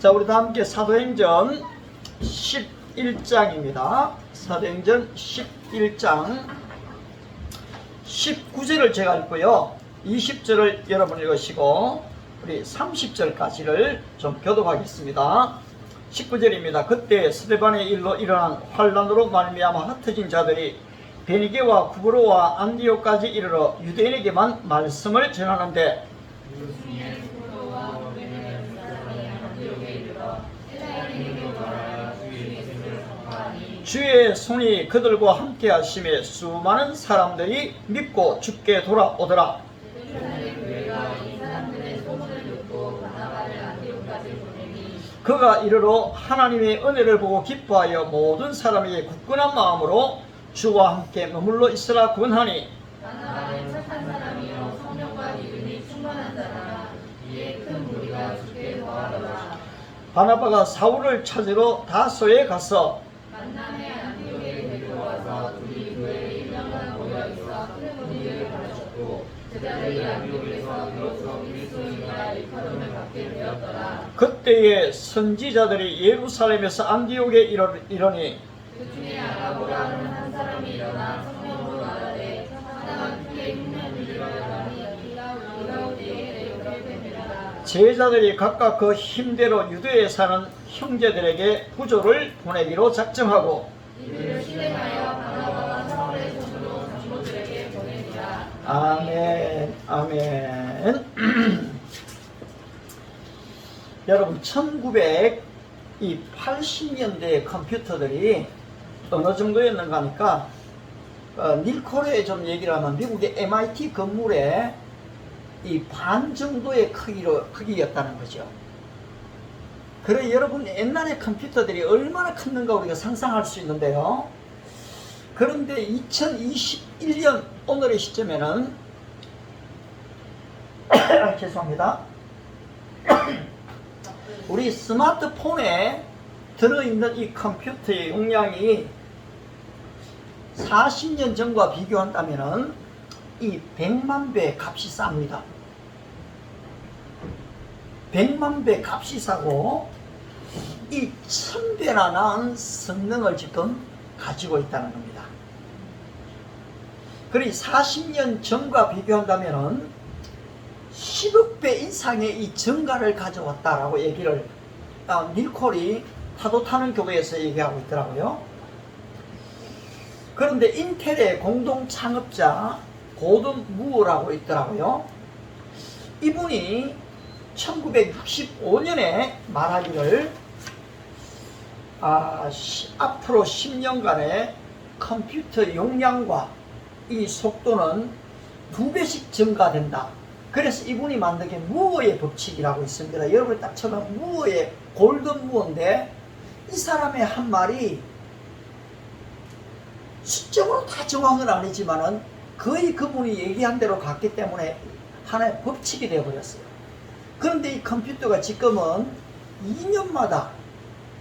자, 우리 다 함께 사도행전 11장입니다. 사도행전 11장 19절을 제가 읽고요. 20절을 여러분 읽으시고 우리 30절까지를 좀 교독하겠습니다. 19절입니다. 그때 스데반의 일로 일어난 환란으로 말미암아 흩어진 자들이 베니게와 구브로와 안디옥까지 이르러 유대인에게만 말씀을 전하는데 주의 손이 그들과 함께 하심에 수많은 사람들이 믿고 주께 돌아오더라. 그가 이르러 하나님의 은혜를 보고 기뻐하여 모든 사람에게 굳건한 마음으로 주와 함께 머물러 있으라 권하니 바나바는 착한 사람이요 성령과 믿음이 충만한 자라. 이에 큰 무리가 주께 거하더라. 바나바가 사울을 찾으러 다소에 가서 만남의 안디옥에 데리고 와서 둘이 교회에 1년간 모여 있어 큰 은혜를 가르쳤고 제자들이 안디옥에서 비로소 그리스도인이라 일컬음을 받게 되었더라. 그때에 선지자들이 예루살렘에서 안디옥에 이르니 그 중에 아가보라 하는 한 사람이 일어나 성령으로 말하되 하나가 크게 흉년을 일어나니 이라우디에게 이렇게 됩니다. 제자들이 각각 그 힘대로 유대에 사는 형제들에게 부조를 보내기로 작정하고 이들을 실행하여 바나바와 사울의 손으로 장로들에게 보내니라. 아멘 아멘. 여러분 1980년대 컴퓨터들이 어느 정도였는가 하니까 닐코레에 좀 얘기를 하면 미국의 MIT 건물에 이 반 정도의 크기였다는 거죠. 그래 여러분 옛날에 컴퓨터들이 얼마나 컸는가 우리가 상상할 수 있는데요. 그런데 2021년 오늘의 시점에는 죄송합니다. 우리 스마트폰에 들어있는 이 컴퓨터의 용량이 40년 전과 비교한다면 이 100만 배 값이 쌉니다. 100만 배 값이 싸고 이 1000배나 나은 성능을 지금 가지고 있다는 겁니다. 그리고 40년 전과 비교한다면 10억 배 이상의 이 증가를 가져왔다라고 얘기를 닐콜이 파도 타는 교회에서 얘기하고 있더라고요. 그런데 인텔의 공동 창업자 고든 무어라고 있더라고요. 이분이 1965년에 말하기를 앞으로 10년간의 컴퓨터 용량과 이 속도는 2배씩 증가된다. 그래서 이분이 만든 게 무어의 법칙이라고 있습니다. 여러분이 딱 쳐면 무어의 골든 무어인데 이 사람의 한 말이 수적으로 다 정확은 아니지만은 거의 그분이 얘기한 대로 갔기 때문에 하나의 법칙이 되어버렸어요. 그런데 이 컴퓨터가 지금은 2년마다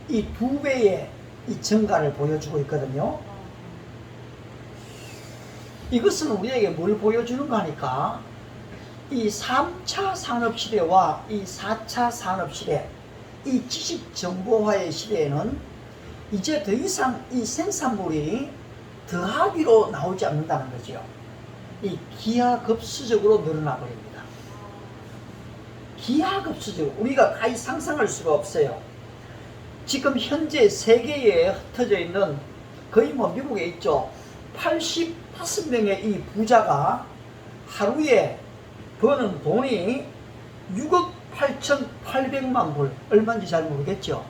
이 2배의 이 증가를 보여주고 있거든요. 이것은 우리에게 뭘 보여주는가 하니까 이 3차 산업시대와 이 4차 산업시대, 이 지식정보화의 시대에는 이제 더 이상 이 생산물이 더하기로 나오지 않는다는 거죠. 이 기하급수적으로 늘어나 버립니다. 기하급수적으로 우리가 가히 상상할 수가 없어요. 지금 현재 세계에 흩어져 있는 거의 미국에 있죠. 85명의 이 부자가 하루에 버는 돈이 6억 8,800만 불, 얼마인지 잘 모르겠죠.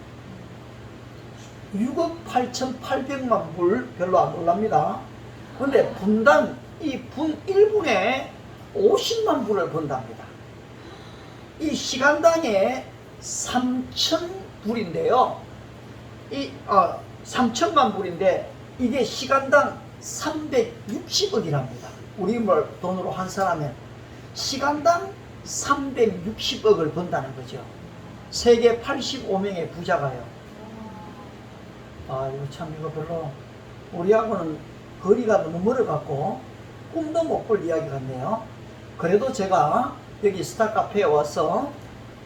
6억 8,800만 불 별로 안 올랍니다. 그런데 분당 이 분 1분에 50만 불을 번답니다. 이 시간당에 3,000불인데요. 3천만 불인데 이게 시간당 360억이랍니다. 우리 돈으로 환산하면 시간당 360억을 번다는 거죠. 세계 85명의 부자가요. 이거 참 이거 별로 우리하고는 거리가 너무 멀어갖고 꿈도 못 꿀 이야기 같네요. 그래도 제가 여기 스타카페에 와서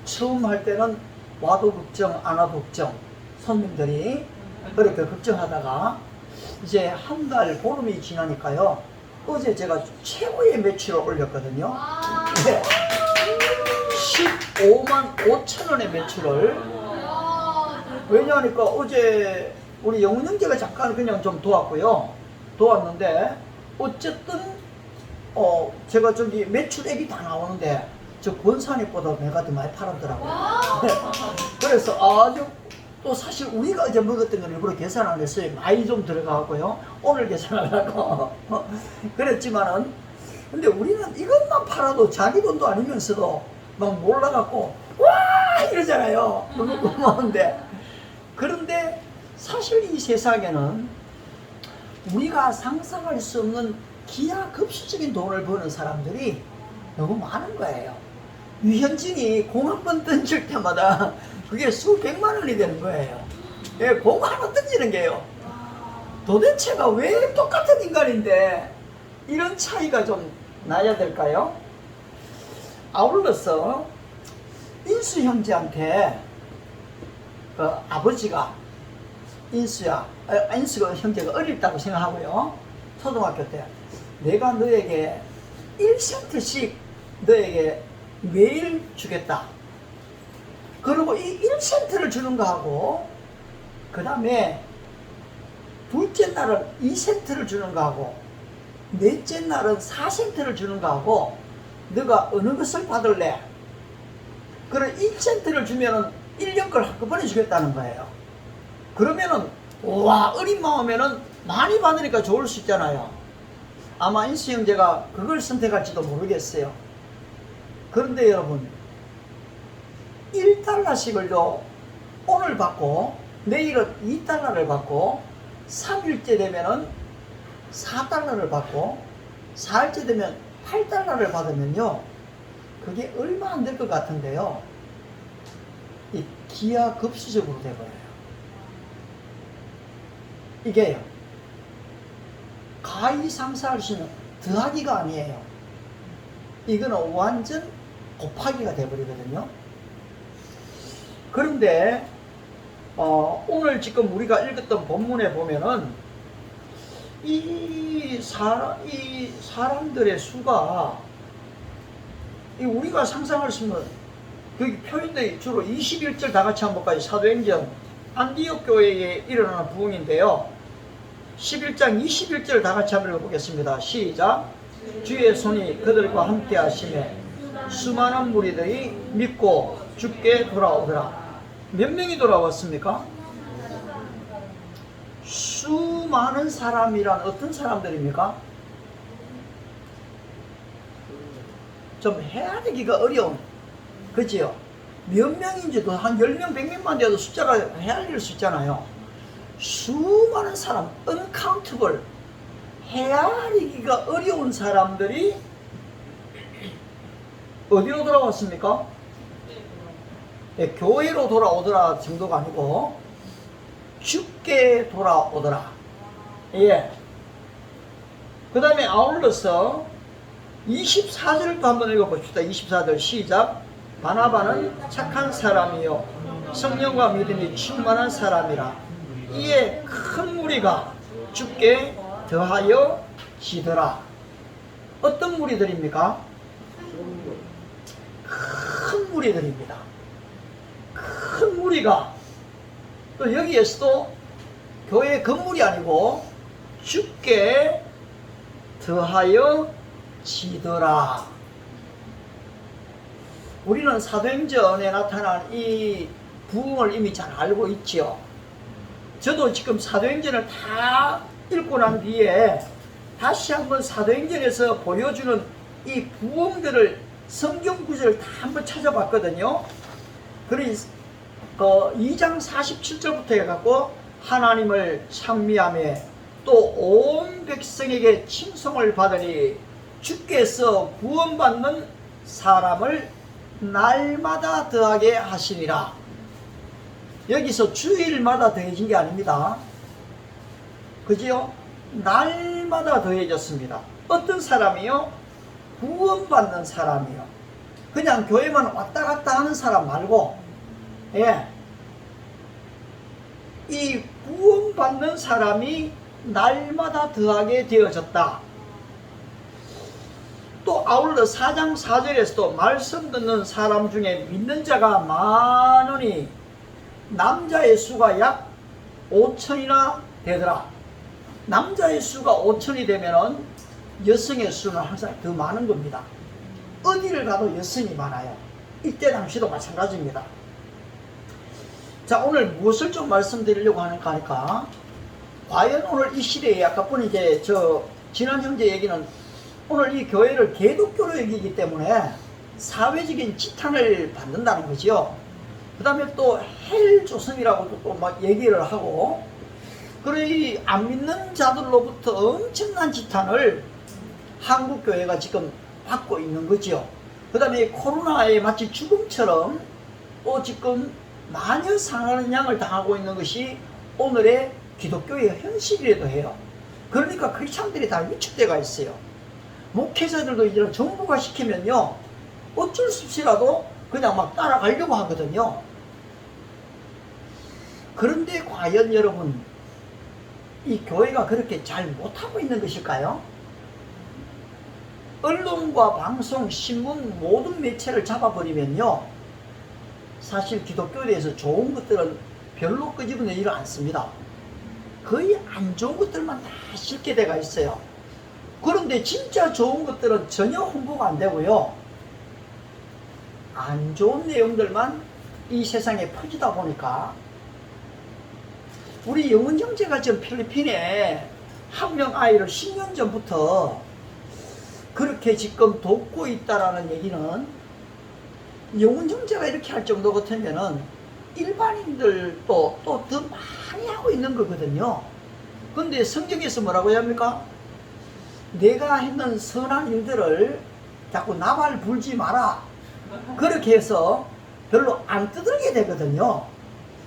처음 할 때는 와도 걱정 안 와도 걱정 손님들이 그렇게 걱정하다가 이제 한 달 보름이 지나니까요, 어제 제가 최고의 매출을 올렸거든요. 네. 15만 5천 원의 매출을. 왜냐하니까 어제 우리 영훈 형제가 잠깐 그냥 좀 도왔고요. 도왔는데 어쨌든 제가 저기 매출액이 다 나오는데 저 권산액보다 내가 더 많이 팔았더라고요. 네. 그래서 아주 또 사실 우리가 어제 먹었던 걸 일부러 계산 안 했어요. 많이 좀 들어가고요. 오늘 계산하려고 그랬지만은, 근데 우리는 이것만 팔아도 자기 돈도 아니면서도 막 몰라갖고 와 이러잖아요. 너무 고마운데. 그런데 사실 이 세상에는 우리가 상상할 수 없는 기하급수적인 돈을 버는 사람들이 너무 많은 거예요. 유현진이 공 한 번 던질 때마다 그게 수백만 원이 되는 거예요. 예, 공 하나 던지는 게요. 도대체가 왜 똑같은 인간인데 이런 차이가 좀 나야 될까요? 아울러서 인수 형제한테 아버지가 인수가 형제가 어릴 다고 생각하고요. 초등학교 때 내가 너에게 1센트씩 너에게 매일 주겠다. 그리고 이 1센트를 주는 거하고 그 다음에 둘째 날은 2센트를 주는 거하고 넷째 날은 4센트를 주는 거하고 너가 어느 것을 받을래? 그럼 1센트를 주면은 1년 걸 한꺼번에 주겠다는 거예요. 그러면은 와 어린 마음에는 많이 받으니까 좋을 수 있잖아요. 아마 인수 형제가 그걸 선택할지도 모르겠어요. 그런데 여러분 1달러씩을 줘 오늘 받고 내일은 2달러를 받고 3일째 되면은 4달러를 받고 4일째 되면 8달러를 받으면요, 그게 얼마 안 될 것 같은데요, 이 기하급수적으로 돼버려요. 이게요, 가히상사할 수 있는 더하기가 아니에요. 이거는 완전 곱하기가 돼버리거든요. 그런데 오늘 지금 우리가 읽었던 본문에 보면은 이 사람들의 수가 우리가 상상할 수 있는 그 표현들이 주로 21절 다 같이 한번 볼까요? 사도행전 안디옥 교회에 일어나는 부흥인데요. 11장 21절 다 같이 한번 읽어보겠습니다. 시작. 주의 손이 그들과 함께 하심에 수많은 무리들이 믿고 주께 돌아오더라. 몇 명이 돌아왔습니까? 수많은 사람이란 어떤 사람들입니까? 좀 헤아리기가 어려운, 그지요? 몇 명인지도 한 10명, 100명만 돼도 숫자가 헤아릴 수 있잖아요. 수많은 사람, uncountable, 헤아리기가 어려운 사람들이 어디로 돌아왔습니까? 네, 교회로 돌아오더라 정도가 아니고 주께 돌아오더라. 예. 그 다음에 아울러서 24절을 또 한번 읽어봅시다. 24절 시작. 바나바는 착한 사람이요 성령과 믿음이 충만한 사람이라. 이에 큰 무리가 주께 더하여 지더라. 어떤 무리들입니까? 큰 무리들입니다. 큰 무리가 또 여기에서도 교회 건물이 아니고 주께 더하여 지더라. 우리는 사도행전에 나타난 이 부흥을 이미 잘 알고 있지요. 저도 지금 사도행전을 다 읽고 난 뒤에 다시 한번 사도행전에서 보여주는 이 부흥들을 성경 구절을 다 한번 찾아봤거든요. 그래서 2장 47절부터 해갖고 하나님을 찬미하며 또 온 백성에게 칭송을 받으니 주께서 구원받는 사람을 날마다 더하게 하시니라. 여기서 주일마다 더해진 게 아닙니다. 그지요? 날마다 더해졌습니다. 어떤 사람이요? 구원받는 사람이요. 그냥 교회만 왔다 갔다 하는 사람 말고 예. 이 구원받는 사람이 날마다 더하게 되어졌다. 또 아울러 4장 4절에서도 말씀 듣는 사람 중에 믿는 자가 많으니 남자의 수가 약 5천이나 되더라. 남자의 수가 5천이 되면은 여성의 수는 항상 더 많은 겁니다. 어디를 가도 여성이 많아요. 이때 당시도 마찬가지입니다. 자, 오늘 무엇을 좀 말씀드리려고 하는가 하니까, 과연 오늘 이 시대에 아까 보니 이제 지난 형제 얘기는 오늘 이 교회를 개독교로 여기기 때문에 사회적인 지탄을 받는다는 거지요. 그 다음에 또 헬조선이라고도 또 막 얘기를 하고, 그래 이 안 믿는 자들로부터 엄청난 지탄을 한국교회가 지금 받고 있는 거지요. 그 다음에 코로나에 마치 죽음처럼 또 지금 마녀 상하는 양을 당하고 있는 것이 오늘의 기독교의 현실이라도 해요. 그러니까 크리스찬들이 다 위축되어 있어요. 목회자들도 이런 정부가 시키면요 어쩔 수 없이라도 그냥 막 따라가려고 하거든요. 그런데 과연 여러분, 이 교회가 그렇게 잘 못하고 있는 것일까요? 언론과 방송, 신문 모든 매체를 잡아버리면요, 사실 기독교에 대해서 좋은 것들은 별로 끄집어내지를 않습니다. 거의 안 좋은 것들만 다 실게 돼가 있어요. 그런데 진짜 좋은 것들은 전혀 홍보가 안 되고요, 안 좋은 내용들만 이 세상에 퍼지다 보니까, 우리 영훈 형제가 지금 필리핀에 한 명 아이를 10년 전부터 그렇게 지금 돕고 있다라는 얘기는, 영훈 형제가 이렇게 할 정도 같으면은 일반인들도 또 더 많이 하고 있는 거거든요. 근데 성경에서 뭐라고 합니까? 내가 했는 선한 일들을 자꾸 나발 불지 마라, 그렇게 해서 별로 안 떠들게 되거든요.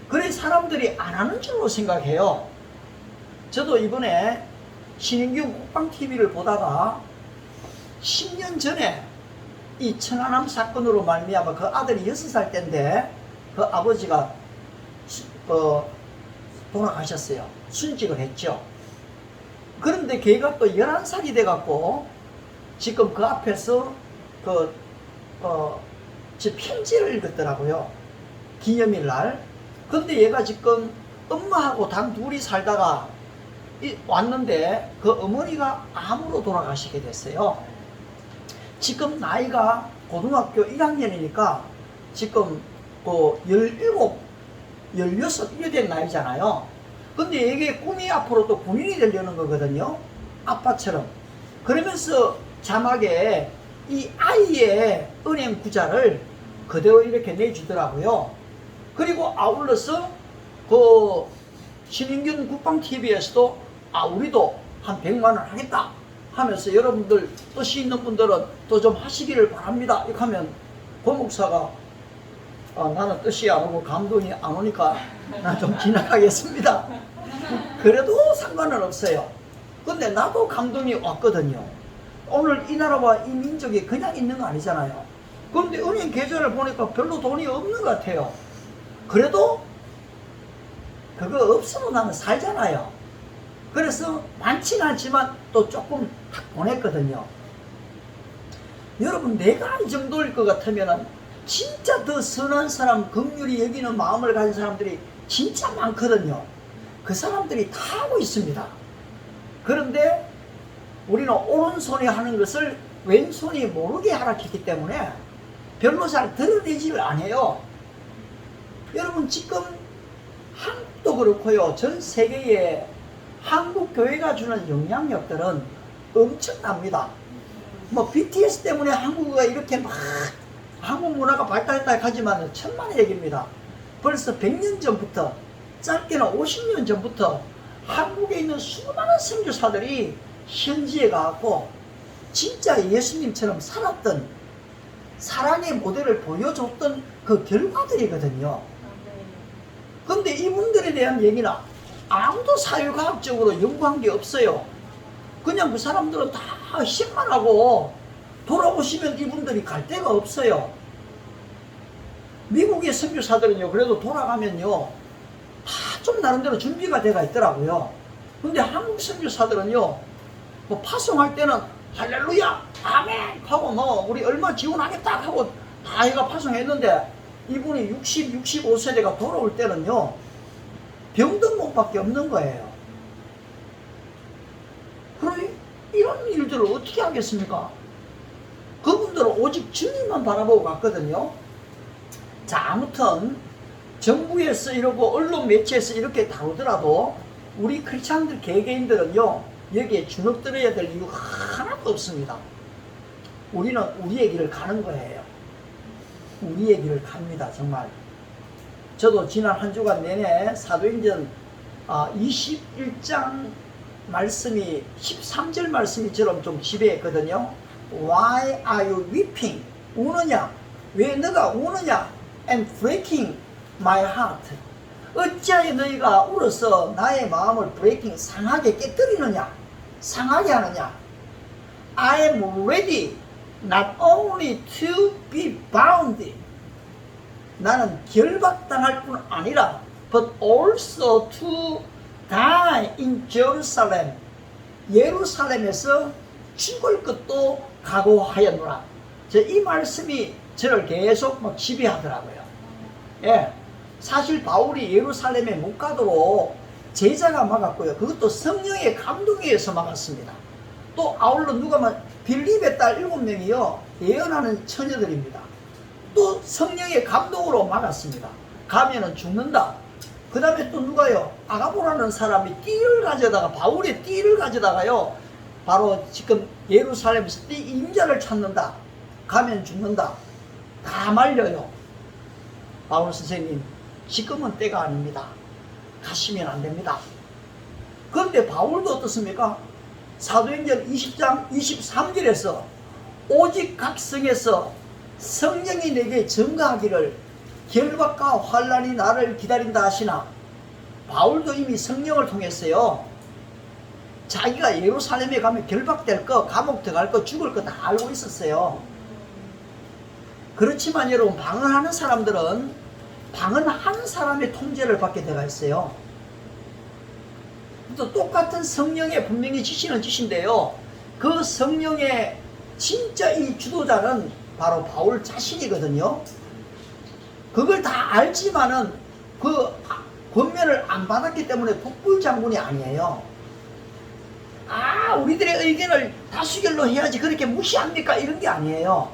그래 사람들이 안 하는 줄로 생각해요. 저도 이번에 신인규 국방TV를 보다가 10년 전에 이 천안함 사건으로 말미암아 그 아들이 6살 때인데 그 아버지가 돌아가셨어요. 순직을 했죠. 그런데 걔가 또 11살이 돼갖고 지금 그 앞에서 편지를 읽었더라고요. 기념일 날. 근데 얘가 지금 엄마하고 단 둘이 살다가 왔는데 그 어머니가 암으로 돌아가시게 됐어요. 지금 나이가 고등학교 1학년이니까 지금 17, 16 이래 된 나이잖아요. 근데 이게 꿈이 앞으로 또 군인이 되려는 거거든요. 아빠처럼. 그러면서 자막에 이 아이의 은행 구자를 그대로 이렇게 내주더라고요. 그리고 아울러서 그 신인균 국방TV에서도 우리도 한 100만원 하겠다 하면서 여러분들 뜻이 있는 분들은 또 좀 하시기를 바랍니다. 이렇게 하면 고 목사가 나는 뜻이 안 오고 감동이 안 오니까 나 좀 지나가겠습니다. 그래도 상관은 없어요. 근데 나도 감동이 왔거든요. 오늘 이 나라와 이 민족이 그냥 있는 거 아니잖아요. 그런데 은행 계좌를 보니까 별로 돈이 없는 것 같아요. 그래도 그거 없어도 나는 살잖아요. 그래서 많지는 않지만 또 조금 딱 보냈거든요. 여러분, 내가 이 정도일 것 같으면 진짜 더 선한 사람, 긍휼히 여기는 마음을 가진 사람들이 진짜 많거든요. 그 사람들이 다 하고 있습니다. 그런데 우리는 오른손이 하는 것을 왼손이 모르게 하락했기 때문에 별로 잘 드러내지를 않아요. 여러분, 지금 한국도 그렇고요, 전 세계에 한국 교회가 주는 영향력들은 엄청납니다. 뭐 BTS 때문에 한국어가 이렇게 막 한국 문화가 발달했다 하지만 천만의 얘기입니다. 벌써 100년 전부터, 짧게는 50년 전부터 한국에 있는 수많은 선교사들이 현지에 가고 진짜 예수님처럼 살았던, 사랑의 모델을 보여줬던 그 결과들이거든요. 근데 이분들에 대한 얘기는 아무도 사회과학적으로 연구한 게 없어요. 그냥 그 사람들은 다 희생만 하고 돌아오시면 이분들이 갈 데가 없어요. 미국의 선교사들은요, 그래도 돌아가면요, 다 좀 나름대로 준비가 돼가 있더라고요. 근데 한국 선교사들은요, 뭐 파송할 때는 할렐루야, 아멘 하고 뭐 우리 얼마 지원하겠다 하고 다 해가 파송했는데 이분이 60, 65세대가 돌아올 때는요, 병든 몸밖에 없는 거예요. 그럼 이런 일들을 어떻게 하겠습니까? 그분들은 오직 주님만 바라보고 갔거든요. 자, 아무튼 정부에서 이러고 언론 매체에서 이렇게 다루더라도 우리 크리스찬들 개개인들은요, 여기에 주눅들어야 될 이유 하나도 없습니다. 우리는 우리의 길을 가는 거예요. 우리의 길을 갑니다. 정말 저도 지난 한 주간 내내 사도행전 21장 말씀이 13절 말씀이처럼 좀 지배했거든요. Why are you weeping? 우느냐? 왜 너가 우느냐? And breaking my heart. 어찌하여 너희가 울어서 나의 마음을 breaking, 상하게 깨뜨리느냐? 상하게 하느냐? I am ready not only to be bound. 나는 결박당할 뿐 아니라 but also to die in Jerusalem. 예루살렘에서 죽을 것도 각오하였노라. 이 말씀이 저를 계속 막 지배하더라고요. 예, 사실 바울이 예루살렘에 못 가도록 제자가 막았고요. 그것도 성령의 감동에 의해서 막았습니다. 또 아울러 누가 빌립의 딸 7명이요 예언하는 처녀들입니다. 또 성령의 감동으로 막았습니다. 가면은 죽는다. 그 다음에 또 누가요? 아가보라는 사람이 띠를 가져다가, 바울의 띠를 가져다가요, 바로 지금 예루살렘에서 띠 임자를 찾는다. 가면 죽는다. 다 말려요. 바울 선생님, 지금은 때가 아닙니다. 가시면 안 됩니다. 그런데 바울도 어떻습니까? 사도행전 20장 23절에서 오직 각 성에서 성령이 내게 증거하기를 결박과 환난이 나를 기다린다 하시나, 바울도 이미 성령을 통했어요. 자기가 예루살렘에 가면 결박될 거, 감옥 들어갈 거, 죽을 거 다 알고 있었어요. 그렇지만 여러분, 방언하는 사람들은 방언하는 사람의 통제를 받게 되어 있어요. 또 똑같은 성령의 분명히 지시는 지시인데요, 그 성령의 진짜 이 주도자는 바로 바울 자신이거든요. 그걸 다 알지만은 그 권면을 안 받았기 때문에 독불장군이 아니에요. 우리들의 의견을 다수결로 해야지 그렇게 무시합니까? 이런 게 아니에요.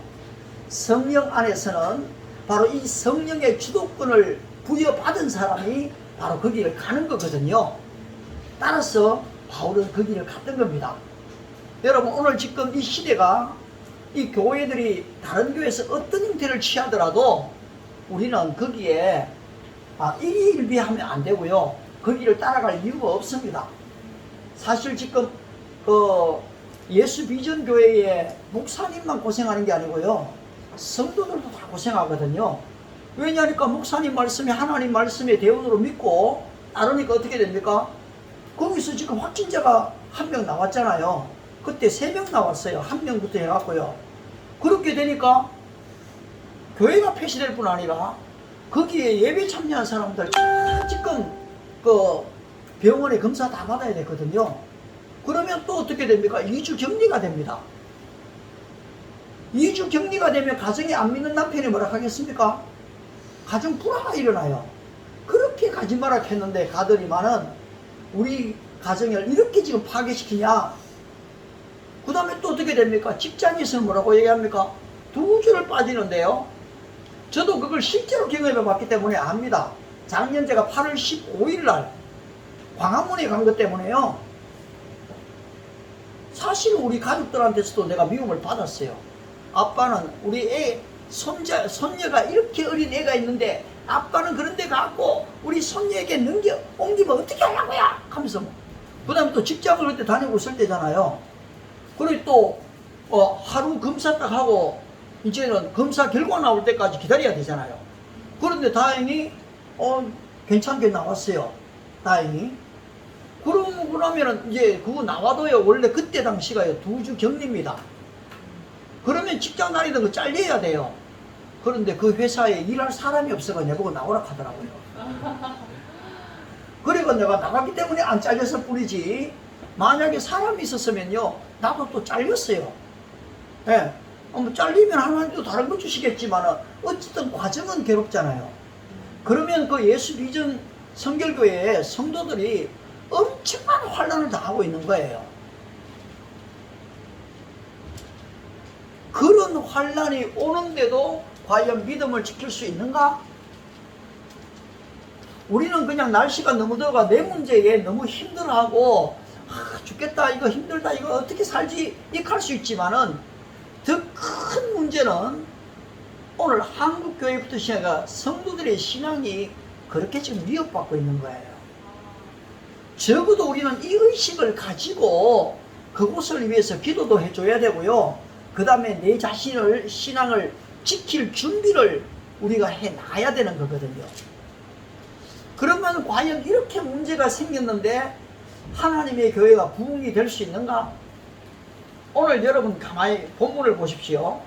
성령 안에서는 바로 이 성령의 주도권을 부여받은 사람이 바로 그 길을 가는 거거든요. 따라서 바울은 그 길을 갔던 겁니다. 여러분, 오늘 지금 이 시대가, 이 교회들이 다른 교회에서 어떤 형태를 취하더라도 우리는 거기에 일희일비하면 안 되고요, 거기를 따라갈 이유가 없습니다. 사실 지금 예수 비전 교회의 목사님만 고생하는 게 아니고요, 성도들도 다 고생하거든요. 왜냐하니까 목사님 말씀이 하나님 말씀의 대원으로 믿고 따르니까 어떻게 됩니까? 거기서 지금 확진자가 1명 나왔잖아요. 그때 3명 나왔어요. 1명부터 해갖고요. 그렇게 되니까 교회가 폐쇄될 뿐 아니라 거기에 예배 참여한 사람들 다 지금 병원에 검사 다 받아야 되거든요. 그러면 또 어떻게 됩니까? 2주 격리가 됩니다. 2주 격리가 되면 가정에 안 믿는 남편이 뭐라 하겠습니까? 가정 불화가 일어나요. 그렇게 가지 마라 했는데 가더니만은 우리 가정을 이렇게 지금 파괴시키냐? 그 다음에 또 어떻게 됩니까? 직장에서 뭐라고 얘기합니까? 2주를 빠지는데요. 저도 그걸 실제로 경험해 봤기 때문에 압니다. 작년 제가 8월 15일 날 광화문에 간 것 때문에요, 사실 우리 가족들한테서도 내가 미움을 받았어요. 아빠는 우리 손녀가 이렇게 어린 애가 있는데 아빠는 그런 데 가고 우리 손녀에게 옮기면 어떻게 하려고요? 하면서 그 다음에 또 직장을 그때 다니고 있을 때잖아요. 그리고 또 하루 검사 딱 하고 이제는 검사 결과 나올 때까지 기다려야 되잖아요. 그런데 다행히 괜찮게 나왔어요. 다행히. 그러면은 이제 그거 나와도요, 원래 그때 당시가요 2주 격리입니다. 그러면 직장 다니던 거 잘려야 돼요. 그런데 그 회사에 일할 사람이 없어가 내보고 나오라 하더라고요. 그리고 내가 나갔기 때문에 안 잘렸을 뿐이지, 만약에 사람이 있었으면요 나도 또 잘렸어요. 예. 뭐 잘리면 하나님도 다른 거 주시겠지만 어쨌든 과정은 괴롭잖아요. 그러면 그 예수 비전 성결교회의 성도들이 엄청난 환난을 당하고 있는 거예요. 그런 환난이 오는데도 과연 믿음을 지킬 수 있는가? 우리는 그냥 날씨가 너무 더워가 내 문제에 너무 힘들어하고 죽겠다, 이거 힘들다, 이거 어떻게 살지, 이렇게 할 수 있지만은 더 큰 문제는 오늘 한국교회부터 시작해서 성도들의 신앙이 그렇게 지금 위협받고 있는 거예요. 적어도 우리는 이 의식을 가지고 그곳을 위해서 기도도 해줘야 되고요. 그 다음에 내 자신을, 신앙을 지킬 준비를 우리가 해놔야 되는 거거든요. 그러면 과연 이렇게 문제가 생겼는데 하나님의 교회가 부흥이 될 수 있는가? 오늘 여러분 가만히 본문을 보십시오.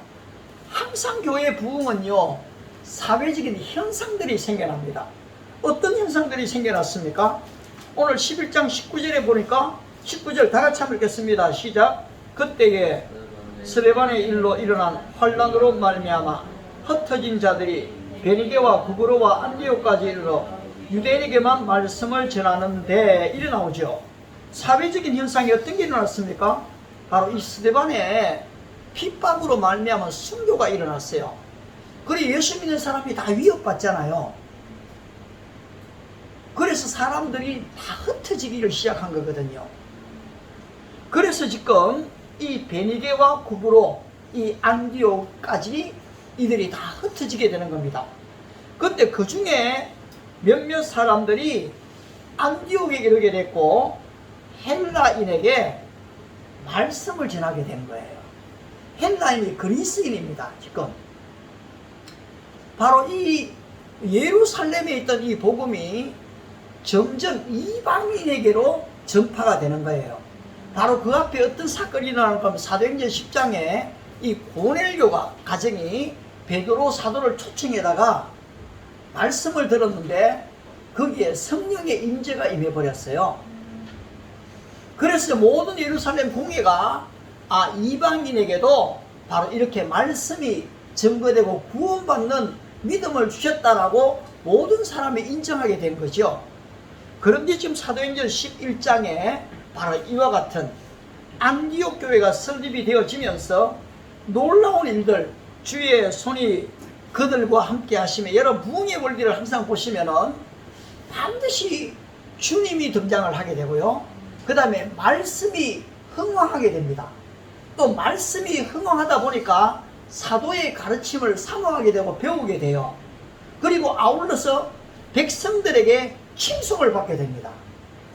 항상 교회 부흥은요 사회적인 현상들이 생겨납니다. 어떤 현상들이 생겨났습니까? 오늘 11장 19절에 보니까 19절 다 같이 한번 읽겠습니다. 시작. 그때에 스데반의 일로 일어난 환난으로 말미암아 흩어진 자들이 베니게와 구브로와 안디옥까지 이르러 유대인에게만 말씀을 전하는데, 이래 나오죠. 사회적인 현상이 어떤 게 일어났습니까? 바로 이 스데반의 핍박으로 말미암아 순교가 일어났어요. 그리고 예수 믿는 사람이 다 위협받잖아요. 그래서 사람들이 다 흩어지기를 시작한 거거든요. 그래서 지금 이 베니게와 구브로, 이 안디옥까지 이들이 다 흩어지게 되는 겁니다. 그때 그 중에 몇몇 사람들이 안디옥에 이르게 됐고 헬라인에게 말씀을 전하게 된 거예요. 헬라인이 그리스인입니다. 지금 바로 이 예루살렘에 있던 이 복음이 점점 이방인에게로 전파가 되는 거예요. 바로 그 앞에 어떤 사건이 일어나는 건 사도행전 10장에 이 고넬료가 가정이 베드로 사도를 초청해다가 말씀을 들었는데 거기에 성령의 임재가 임해버렸어요. 그래서 모든 예루살렘 공회가 이방인에게도 바로 이렇게 말씀이 증거되고 구원받는 믿음을 주셨다라고 모든 사람이 인정하게 된 거죠. 그런데 지금 사도행전 11장에 바로 이와 같은 안디옥 교회가 설립이 되어지면서 놀라운 일들, 주의 손이 그들과 함께 하시며, 여러분 부흥의 원리를 항상 보시면은 반드시 주님이 등장을 하게 되고요. 그 다음에 말씀이 흥왕하게 됩니다. 또 말씀이 흥왕하다 보니까 사도의 가르침을 사모하게 되고 배우게 돼요. 그리고 아울러서 백성들에게 칭송을 받게 됩니다.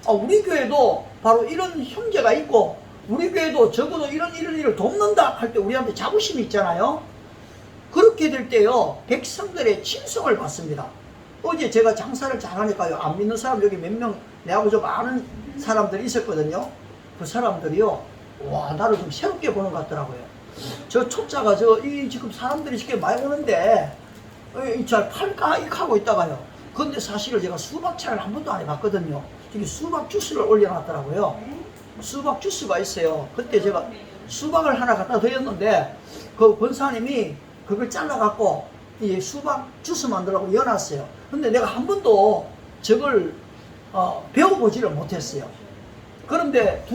우리 교회도 바로 이런 형제가 있고 우리 교회도 적어도 이런 일을 돕는다 할 때 우리한테 자부심이 있잖아요. 그렇게 될 때요 백성들의 칭송을 받습니다. 어제 제가 장사를 잘하니까요 안 믿는 사람 여기 몇 명 내하고 좀 아는 사람들이 있었거든요. 그 사람들이요 와 나를 좀 새롭게 보는 것 같더라고요. 저 초짜가 지금 사람들이 쉽게 많이 오는데 잘 팔까 이렇게 하고 있다가요. 근데 사실은 제가 수박차를 한 번도 안 해봤거든요. 저기 수박 주스를 올려놨더라고요. 수박 주스가 있어요. 그때 제가 수박을 하나 갖다 드렸는데 그 권사님이 그걸 잘라갖고 이 수박 주스 만들라고 여놨어요. 근데 내가 한 번도 저걸 배워보지를 못했어요. 그런데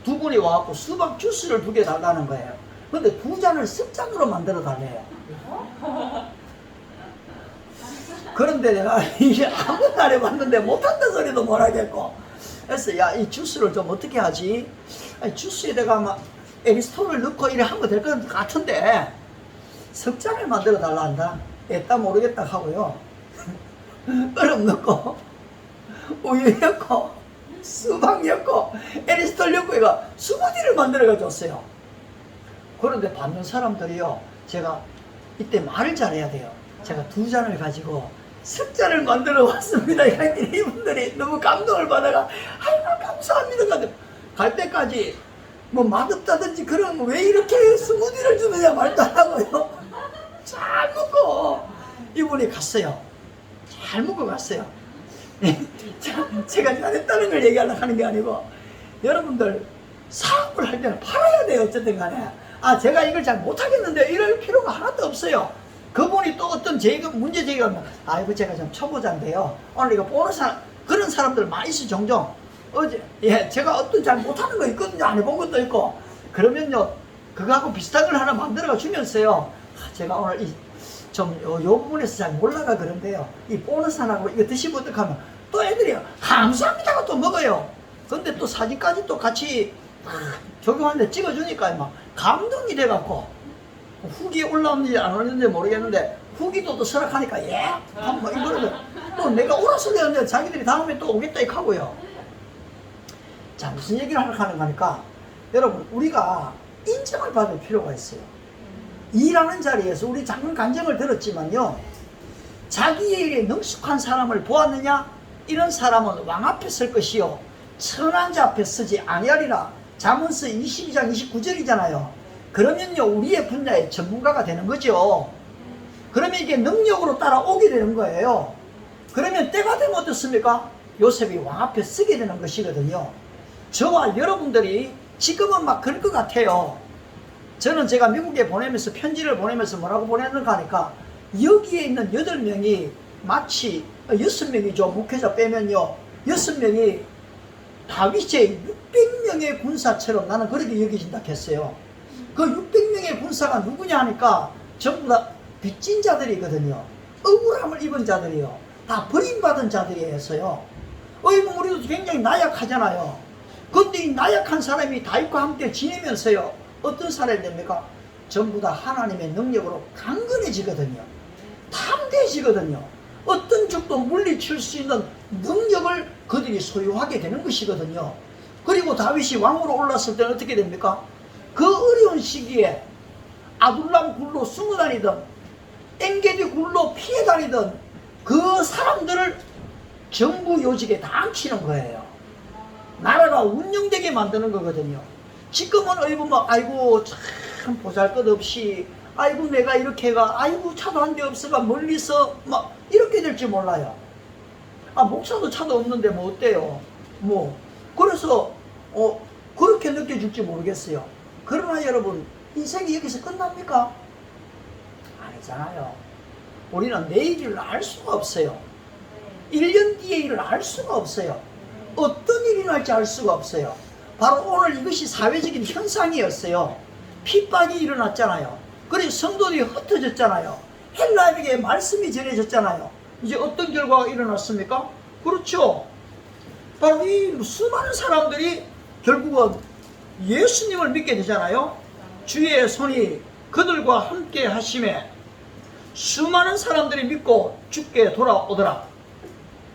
두 분이 와갖고 수박 주스를 2개 달라는 거예요. 근데 2잔을 습작으로 만들어 달래요. 그런데 내가 이게 아무도 안 해봤는데 못한다 소리도 못 하겠고, 그래서 야 이 주스를 좀 어떻게 하지? 주스에다가 막 에리스톨을 넣고 이래 하면 될 것 같은데 석잔을 만들어 달라 한다. 애따 모르겠다 하고요. 얼음 넣고 우유 넣고 수박 넣고 에리스톨 넣고 이거 스무디를 만들어 줬어요. 그런데 받는 사람들이요 제가 이때 말을 잘해야 돼요. 제가 2잔을 가지고 석잔을 만들어 왔습니다. 이분들이 너무 감동을 받아가 아이고 감사합니다. 갈 때까지 뭐 맛없다든지 그런 왜 이렇게 스무디를 주느냐 말도 안 하고요. 참 먹고 이분이 갔어요. 잘 먹고 갔어요. 제가 잘했다는 걸 얘기하려고 하는 게 아니고, 여러분들 사업을 할 때는 팔아야 돼요. 어쨌든 간에. 제가 이걸 잘 못하겠는데 이럴 필요가 하나도 없어요. 그분이 또 어떤 문제 제기하면, 이거 제가 좀 초보자인데요, 오늘 이거 보너스 그런 사람들 많이 있어. 종종 제가 어떤 잘 못하는 거 있거든요. 안 해본 것도 있고. 그러면요, 그거하고 비슷한 걸 하나 만들어 주면서요, 제가 오늘 요 부분에서 잘 몰라가 그런데요, 이 보너스 하나고 이거 드시면 어떡하면, 또 애들이 감사합니다가 또 먹어요. 근데 또 사진까지 또 같이 적용하는데 찍어주니까 막 감동이 돼갖고, 후기에 올라오는지 안 올라오는지 모르겠는데 후기도 또 설악하니까 뭐 이거를 또 내가 오라서 그랬는데 자기들이 다음에 또 오겠다 이렇게 하고요. 자, 무슨 얘기를 하려고 하는 거니까, 여러분, 우리가 인정을 받을 필요가 있어요. 일하는 자리에서 우리 작은 간증을 들었지만요, 자기의 일에 능숙한 사람을 보았느냐? 이런 사람은 왕 앞에 설 것이요 천한 자 앞에 서지 아니하리라. 잠언서 22장 29절이잖아요. 그러면요, 우리의 분야의 전문가가 되는 거죠. 그러면 이게 능력으로 따라오게 되는 거예요. 그러면 때가 되면 어떻습니까? 요셉이 왕 앞에 서게 되는 것이거든요. 저와 여러분들이 지금은 막 그럴 것 같아요. 저는 제가 미국에 보내면서 편지를 보내면서 뭐라고 보냈는가 하니까, 여기에 있는 8명이 마치 6명이죠. 목회자 빼면요 6명이 다윗의 600명의 군사처럼 나는 그렇게 여겨진다 했어요. 그 600명의 군사가 누구냐 하니까 전부 다 빚진 자들이거든요. 억울함을 입은 자들이요. 다 버림받은 자들이어서요. 우리도 굉장히 나약하잖아요. 그런데 이 나약한 사람이 다윗과 함께 지내면서요, 어떤 사람이 됩니까? 전부 다 하나님의 능력으로 강건해지거든요. 탐대해지거든요. 어떤 적도 물리칠 수 있는 능력을 그들이 소유하게 되는 것이거든요. 그리고 다윗이 왕으로 올랐을 때는 어떻게 됩니까? 그 어려운 시기에 아둘람 굴로 숨어 다니던, 엔게디 굴로 피해 다니던 그 사람들을 정부 요직에 다 앉히는 거예요. 나라가 운영되게 만드는 거거든요. 지금은 아이고 참 보잘것없이, 아이고 내가 이렇게가, 아이고 차도 한 대 없어가 멀리서 막 이렇게 될지 몰라요. 목차도 차도 없는데 뭐 어때요? 그래서 그렇게 느껴질지 모르겠어요. 그러나 여러분, 인생이 여기서 끝납니까? 아니잖아요. 우리는 내일을 알 수가 없어요. 1년 뒤의 일을 알 수가 없어요. 어떤 일이 날지 알 수가 없어요. 바로 오늘 이것이 사회적인 현상이었어요. 핍박이 일어났잖아요. 그래서 성도들이 흩어졌잖아요. 헬라에게 말씀이 전해졌잖아요. 이제 어떤 결과가 일어났습니까? 그렇죠. 바로 이 수많은 사람들이 결국은 예수님을 믿게 되잖아요. 주의 손이 그들과 함께 하심에 수많은 사람들이 믿고 주께 돌아오더라.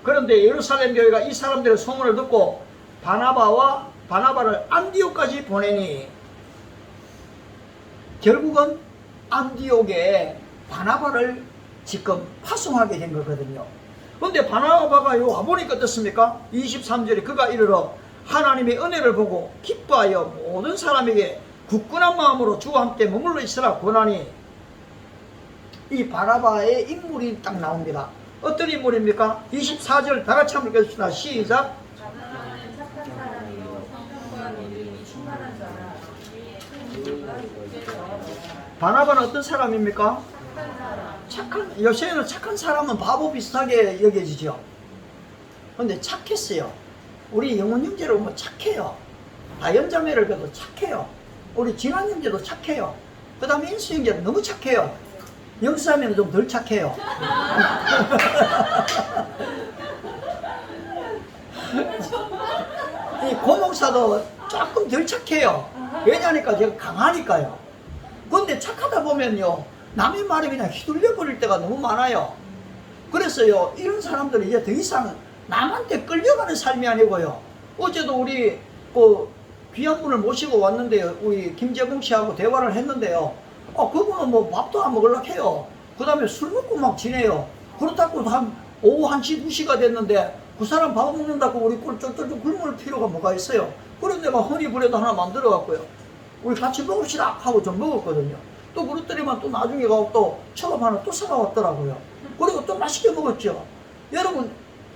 그런데 예루살렘 교회가 이 사람들의 소문을 듣고 바나바를 안디옥까지 보내니, 결국은 안디옥에 바나바를 지금 파송하게 된 거거든요. 그런데 바나바가 와보니까 어떻습니까? 23절에 그가 이르러 하나님의 은혜를 보고 기뻐하여 모든 사람에게 굳건한 마음으로 주와 함께 머물러 있으라 권하니, 이 바나바의 인물이 딱 나옵니다. 어떤 인물입니까? 24절 다 같이 한번 읽겠습니다. 시작. 바나바는 착한 사람이요 성령과 믿음이 충만한 자라. 바나바는 어떤 사람입니까? 착한 사람. 요새는 착한 사람은 바보 비슷하게 여겨지죠. 그런데 착했어요. 우리 영훈 형제를 보면 착해요. 다연자매를 봐도 착해요. 우리 진환 형제도 착해요. 그 다음에 인수 형제는 너무 착해요. 영수자매는 좀 덜 착해요. 이 고목사도 조금 덜 착해요. 왜냐니까 제가 강하니까요. 그런데 착하다 보면요, 남의 말에 그냥 휘둘려 버릴 때가 너무 많아요. 그래서요, 이런 사람들이 이제 더 이상 남한테 끌려가는 삶이 아니고요. 어제도 우리 귀한 분을 모시고 왔는데요, 우리 김재봉 씨하고 대화를 했는데요. 그분은 뭐 밥도 안 먹으려고 해요. 그 다음에 술 먹고 막 지내요. 그렇다고 한 오후 1시, 2시가 됐는데 그 사람 밥 먹는다고 우리 쫄쫄쫄 굶을 필요가 뭐가 있어요. 그래서 내가 허니브레드 하나 만들어 갖고요, 우리 같이 먹읍시다 하고 좀 먹었거든요. 또 그렇더니만 또 나중에 가고 또 초밥 하나 또 사가왔더라고요. 그리고 또 맛있게 먹었죠. 여러분,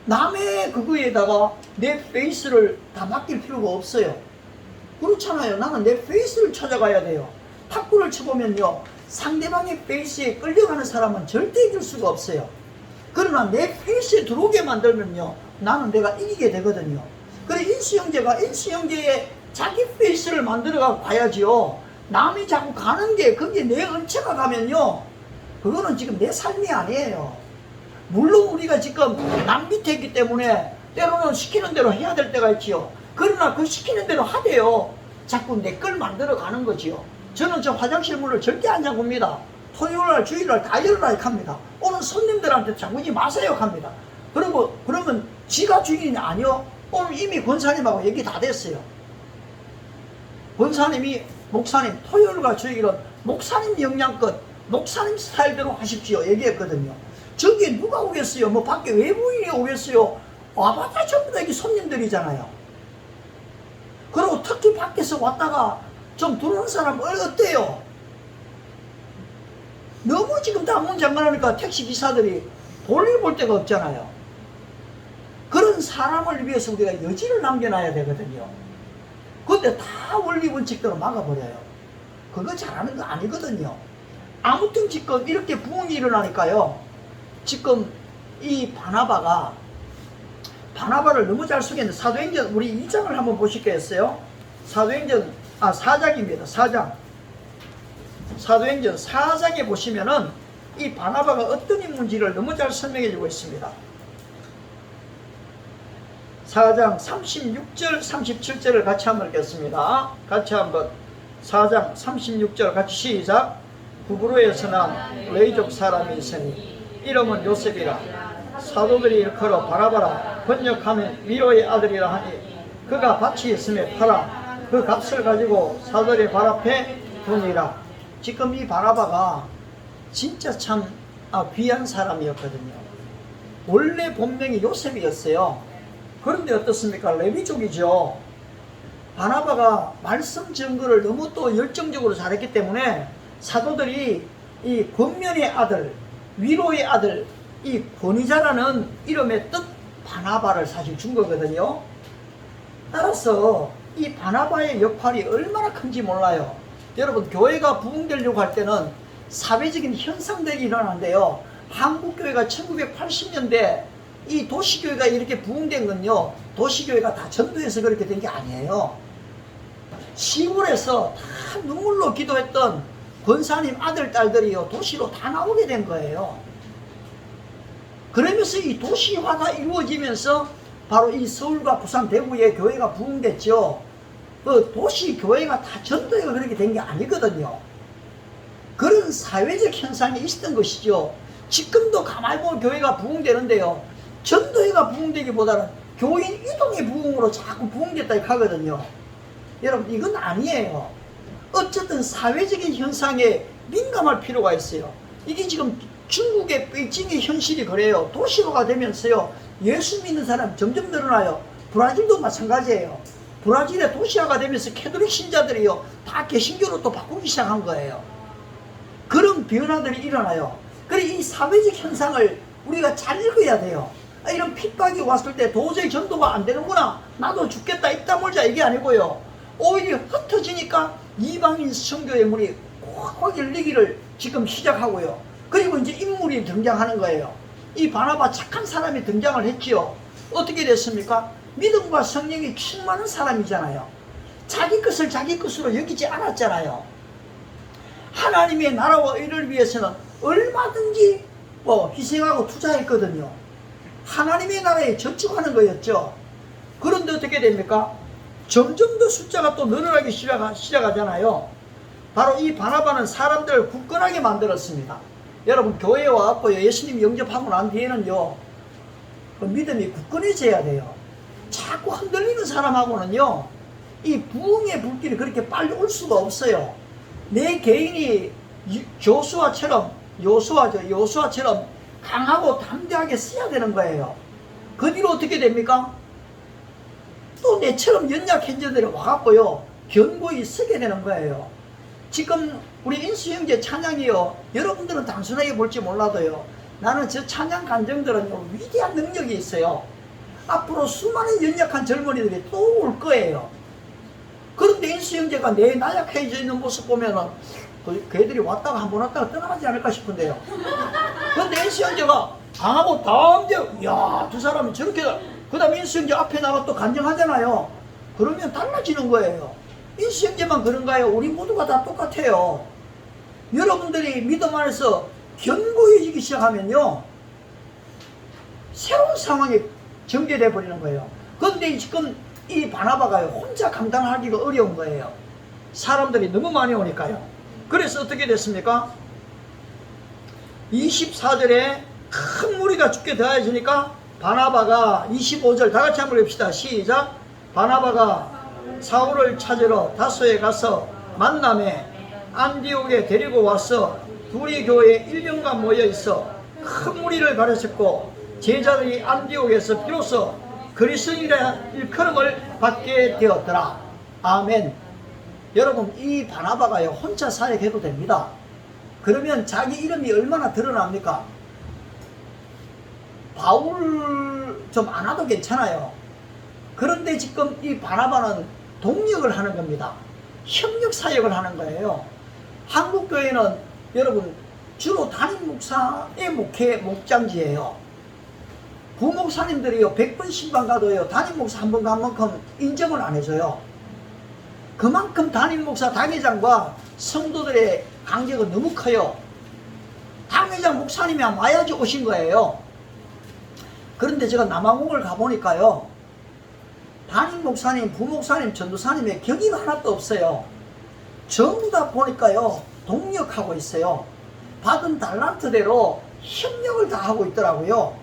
남의 그거에다가 내 페이스를 다 맡길 필요가 없어요. 그렇잖아요. 나는 내 페이스를 찾아가야 돼요. 탁구를 쳐보면요, 상대방의 페이스에 끌려가는 사람은 절대 이길 수가 없어요. 그러나 내 페이스에 들어오게 만들면요, 나는 내가 이기게 되거든요. 그래, 인수형제가 인수형제의 자기 페이스를 만들어가 봐야지요. 남이 자꾸 가는 게 그게 내 은체가 가면요, 그거는 지금 내 삶이 아니에요. 물론 우리가 지금 남 밑에 있기 때문에 때로는 시키는 대로 해야 될 때가 있지요. 그러나 그 시키는 대로 하대요. 자꾸 내 걸 만들어 가는 거지요. 저는 저 화장실 문을 절대 안 잠굽니다. 토요일날 주일날 다 열어라 합니다. 오늘 손님들한테 잠그지 마세요 합니다. 그리고 그러면 지가 주인이 아니요, 오늘 이미 권사님하고 얘기 다 됐어요. 권사님이 목사님 토요일과 주일은 목사님 영향껏 목사님 스타일대로 하십시오 얘기했거든요. 저기에 누가 오겠어요? 뭐 밖에 외부인이 오겠어요? 와봤자 전부 다 이게 손님들이잖아요. 그리고 특히 밖에서 왔다가 좀 들어오는 사람 어때요? 너무 지금 다 문 잠가놓으니까 택시기사들이 볼일 볼 데가 없잖아요. 그런 사람을 위해서 우리가 여지를 남겨놔야 되거든요. 근데 다 원리 원칙대로 막아버려요. 그거 잘하는 거 아니거든요. 아무튼 지금 이렇게 부흥이 일어나니까요, 지금 이 바나바를 너무 잘 속였는데, 사도행전 우리 2장을 한번 보시겠어요? 사도행전 4장입니다. 4장. 사도행전 4장에 보시면은 이 바나바가 어떤 인물인지를 너무 잘 설명해 주고 있습니다. 4장 36절 37절을 같이 한번 읽겠습니다. 같이 한번 4장 36절 같이 시작. 구브로에서 난 레이족 사람이 있으니 이름은 요셉이라. 사도들이 일컬어 바나바라 번역하면 미로의 아들이라 하니 그가 밭이 있음에 팔아 그 값을 가지고 사도들의 발 앞에 두니라. 지금 이 바나바가 진짜 참 귀한 사람이었거든요. 원래 본명이 요셉이었어요. 그런데 어떻습니까? 레위족이죠. 바나바가 말씀 증거를 너무 또 열정적으로 잘했기 때문에 사도들이 이 권면의 아들, 위로의 아들, 이 권위자라는 이름의 뜻 바나바를 사실 준 거거든요. 따라서 이 바나바의 역할이 얼마나 큰지 몰라요. 여러분, 교회가 부흥되려고 할 때는 사회적인 현상들이 일어나는데요, 한국교회가 1980년대 이 도시교회가 이렇게 부흥된 건요, 도시교회가 다 전도해서 그렇게 된 게 아니에요. 시골에서 다 눈물로 기도했던 권사님 아들, 딸들이요, 도시로 다 나오게 된 거예요. 그러면서 이 도시화가 이루어지면서 바로 이 서울과 부산, 대구의 교회가 부흥됐죠. 그 도시 교회가 다 전도회가 그렇게 된 게 아니거든요. 그런 사회적 현상이 있었던 것이죠. 지금도 가만히 보면 교회가 부흥되는데요, 전도회가 부흥되기보다는 교인 이동의 부흥으로 자꾸 부흥됐다 하거든요. 여러분, 이건 아니에요. 어쨌든 사회적인 현상에 민감할 필요가 있어요. 이게 지금 중국의 베이징의 현실이 그래요. 도시화가 되면서요, 예수 믿는 사람 점점 늘어나요. 브라질도 마찬가지예요. 브라질의 도시화가 되면서 캐톨릭 신자들이요, 다 개신교로 또 바꾸기 시작한 거예요. 그런 변화들이 일어나요. 그래, 이 사회적 현상을 우리가 잘 읽어야 돼요. 이런 핍박이 왔을 때 도저히 전도가 안 되는구나, 나도 죽겠다, 입 다물자, 이게 아니고요, 오히려 흩어지니까 이방인 선교의 문이 확 열리기를 지금 시작하고요. 그리고 이제 인물이 등장하는 거예요. 이 바나바 착한 사람이 등장을 했지요. 어떻게 됐습니까? 믿음과 성령이 충만한 사람이잖아요. 자기 것을 자기 것으로 여기지 않았잖아요. 하나님의 나라와 의를 위해서는 얼마든지 희생하고 투자했거든요. 하나님의 나라에 저축하는 거였죠. 그런데 어떻게 됩니까? 점점 더 숫자가 또 늘어나기 시작하잖아요. 바로 이 바나바는 사람들을 굳건하게 만들었습니다. 여러분, 교회에 와서 예수님 영접하고 난 뒤에는요, 그 믿음이 굳건해져야 돼요. 자꾸 흔들리는 사람하고는요, 이 부흥의 불길이 그렇게 빨리 올 수가 없어요. 내 개인이 요수아처럼 강하고 담대하게 써야 되는 거예요. 그 뒤로 어떻게 됩니까? 또 내처럼 연약한 자들이 와갖고요, 견고히 서게 되는 거예요. 지금 우리 인수 형제 찬양이요, 여러분들은 단순하게 볼지 몰라도요, 나는 저 찬양 간증들은요 위대한 능력이 있어요. 앞으로 수많은 연약한 젊은이들이 또 올 거예요. 그런데 인수 형제가 내 나약해져 있는 모습 보면은 그 애들이 왔다가 한 번 왔다가 떠나가지 않을까 싶은데요. 그런데 인수 형제가 강하고 다음대, 이야, 두 사람이 저렇게, 그 다음에 인수 형제 앞에 나가 또 간증하잖아요. 그러면 달라지는 거예요. 인수 형제만 그런가요? 우리 모두가 다 똑같아요. 여러분들이 믿음 안에서 견고해지기 시작하면요, 새로운 상황이 전개돼 버리는 거예요. 그런데 지금 이 바나바가요, 혼자 감당하기가 어려운 거예요. 사람들이 너무 많이 오니까요. 그래서 어떻게 됐습니까? 24절에 큰 무리가 죽게 더해지니까 바나바가, 25절 다 같이 한번 봅시다. 시작. 바나바가 사울을 찾으러 다소에 가서 만남에 안디옥에 데리고 와서 둘이 교회에 1년간 모여 있어 큰 무리를 가르쳤고, 제자들이 안디옥에서 비로소 그리스도인이라 일컬음을 받게 되었더라. 아멘. 여러분, 이 바나바가요 혼자 사역해도 됩니다. 그러면 자기 이름이 얼마나 드러납니까? 바울 좀 안 와도 괜찮아요. 그런데 지금 이 바나바는 동력을 하는 겁니다. 협력 사역을 하는 거예요. 한국 교회는 여러분 주로 담임 목사의 목장지예요. 부목사님들이요 100번 신방 가도요 담임 목사 한 번 간 만큼 인정을 안 해줘요. 그만큼 담임 목사 당회장과 성도들의 간격은 너무 커요. 당회장 목사님이 와야지 오신 거예요. 그런데 제가 남아공을 가보니까요, 담임 목사님, 부목사님, 전도사님의 격의가 하나도 없어요. 전부 다 보니까요 동력하고 있어요. 받은 달란트대로 협력을 다 하고 있더라고요.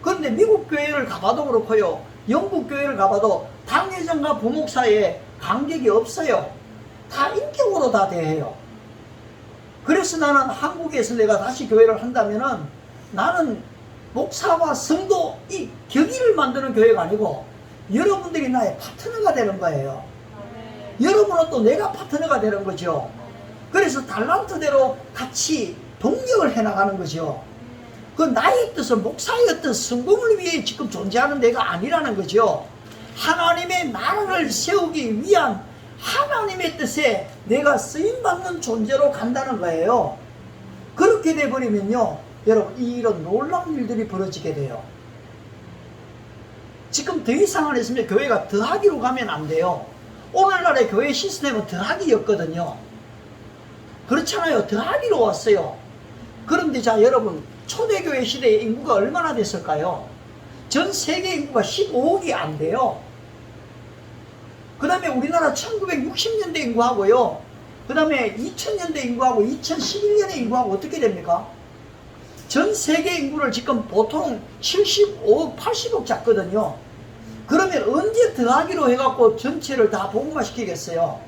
그런데 미국 교회를 가봐도 그렇고요, 영국 교회를 가봐도 당회장과 부목사의 간격이 없어요. 다 인격으로 다 대해요. 그래서 나는 한국에서 내가 다시 교회를 한다면은, 나는 목사와 성도 이 격의를 만드는 교회가 아니고 여러분들이 나의 파트너가 되는 거예요. 여러분은 또 내가 파트너가 되는 거죠. 그래서 달란트대로 같이 동력을 해나가는 거죠. 그 나의 뜻은, 목사의 어떤 성공을 위해 지금 존재하는 데가 아니라는 거죠. 하나님의 나라를 세우기 위한 하나님의 뜻에 내가 쓰임받는 존재로 간다는 거예요. 그렇게 돼버리면요, 여러분, 이런 놀라운 일들이 벌어지게 돼요. 지금 더 이상 안 했으면 교회가 더하기로 가면 안 돼요. 오늘날의 교회 시스템은 더하기였거든요. 그렇잖아요. 더하기로 왔어요. 그런데 자, 여러분, 초대교회 시대의 인구가 얼마나 됐을까요? 전 세계 인구가 15억이 안 돼요. 그 다음에 우리나라 1960년대 인구하고요, 그 다음에 2000년대 인구하고 2011년의 인구하고 어떻게 됩니까? 전 세계 인구를 지금 보통 75억, 80억 잡거든요. 그러면 언제 더하기로 해갖고 전체를 다 복음화시키겠어요?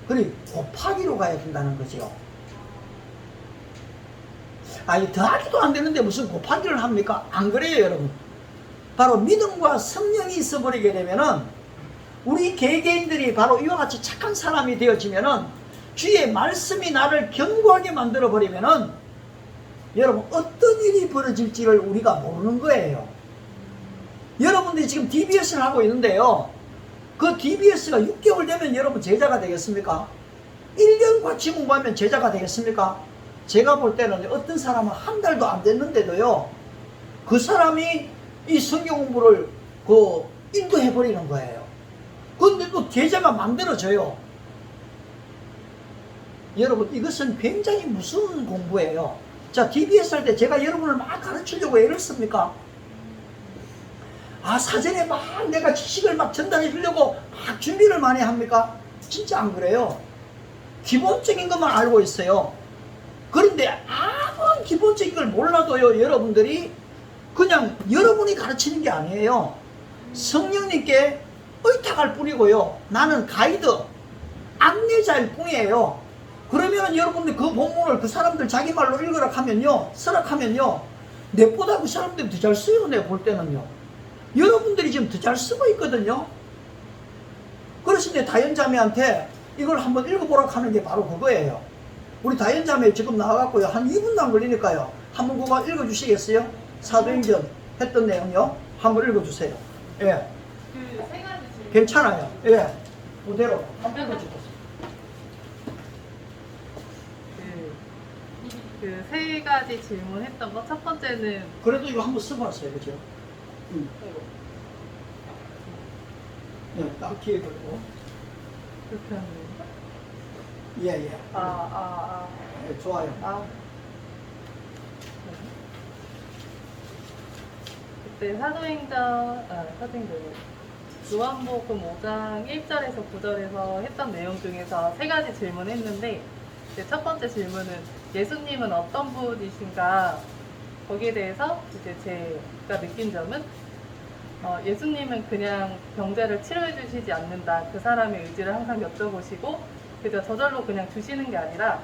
그리고 곱하기로 가야 된다는 거죠. 아니, 더하기도 안 되는데 무슨 곱하기를 합니까? 안 그래요, 여러분. 바로 믿음과 성령이 있어버리게 되면은, 우리 개개인들이 바로 이와 같이 착한 사람이 되어지면은, 주의 말씀이 나를 견고하게 만들어 버리면은, 여러분, 어떤 일이 벌어질지를 우리가 모르는 거예요. 여러분들이 지금 DBS를 하고 있는데요, 그 DBS가 6개월 되면 여러분 제자가 되겠습니까? 1년과 지공부하면 제자가 되겠습니까? 제가 볼 때는 어떤 사람은 한 달도 안 됐는데도요, 그 사람이 이 성경 공부를 인도해 버리는 거예요. 그런데 또 제자가 만들어져요. 여러분, 이것은 굉장히 무서운 공부예요. 자, DBS 할 때 제가 여러분을 막 가르치려고 애를 씁니까? 사전에 막 내가 지식을 막 전달해 주려고 막 준비를 많이 합니까? 진짜 안 그래요. 기본적인 것만 알고 있어요. 그런데 아무런 기본적인 걸 몰라도요, 여러분들이 그냥 여러분이 가르치는 게 아니에요. 성령님께 의탁할 뿐이고요, 나는 가이드, 안내자일 뿐이에요. 그러면 여러분들 그 본문을 그 사람들 자기 말로 읽으라 하면요, 쓰라 하면요, 내보다 그 사람들이 더 잘 써요. 내가 볼 때는요. 여러분들이 지금 더 잘 쓰고 있거든요. 그래서 내 다연자매한테 이걸 한번 읽어보라고 하는 게 바로 그거예요. 우리 다연자매 지금 나와갖고요. 한 2분도 안 걸리니까요. 한번 그거 읽어주시겠어요? 사도행전 했던 내용요. 한번 읽어주세요. 예. 그 세 가지 질문. 괜찮아요. 예. 그대로 한번 읽어주세요. 그 세 가지 질문했던 거 첫 번째는 그래도 이거 한번 써봤어요. 그죠? 예, 딱 기회 걸고. 그렇게 하는 건가? 예, 예. 예, 좋아요. 그때 사도행전 요한복음 5장 1절에서 9절에서 했던 내용 중에서 세 가지 질문했는데 이제 첫 번째 질문은 예수님은 어떤 분이신가 거기에 대해서 이제 제가 느낀 점은 예수님은 그냥 병자를 치료해 주시지 않는다. 그 사람의 의지를 항상 여쭤보시고 그저 저절로 그냥 주시는 게 아니라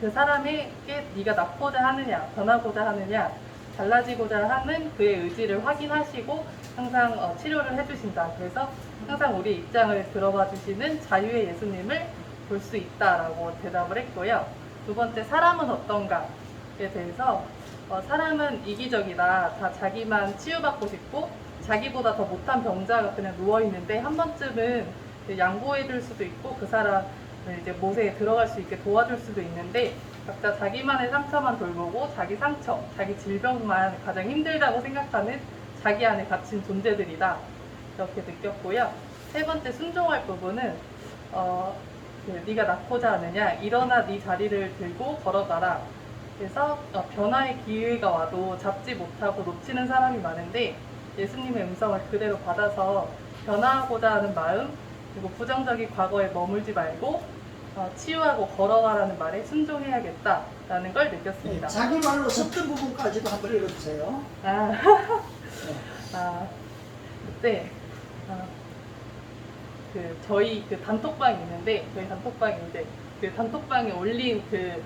그 사람에게 네가 낫고자 하느냐, 변하고자 하느냐, 달라지고자 하는 그의 의지를 확인하시고 항상 치료를 해주신다. 그래서 항상 우리 입장을 들어봐 주시는 자유의 예수님을 볼 수 있다라고 대답을 했고요. 두 번째, 사람은 어떤가에 대해서 사람은 이기적이다. 다 자기만 치유받고 싶고 자기보다 더 못한 병자가 그냥 누워있는데 한 번쯤은 양보해 줄 수도 있고 그 사람을 이제 못에 들어갈 수 있게 도와줄 수도 있는데 각자 자기만의 상처만 돌보고 자기 상처, 자기 질병만 가장 힘들다고 생각하는 자기 안에 갇힌 존재들이다. 이렇게 느꼈고요. 세 번째, 순종할 부분은 네가 낳고자 하느냐, 일어나 네 자리를 들고 걸어가라. 그래서 변화의 기회가 와도 잡지 못하고 놓치는 사람이 많은데 예수님의 음성을 그대로 받아서 변화하고자 하는 마음, 그리고 부정적인 과거에 머물지 말고 치유하고 걸어가라는 말에 순종해야겠다라는 걸 느꼈습니다. 예, 자기 말로 썼던 부분까지도 한번 읽어주세요. 그때 저희 그 단톡방이 있는데 저희 단톡방이 이제 그 단톡방에 올린 그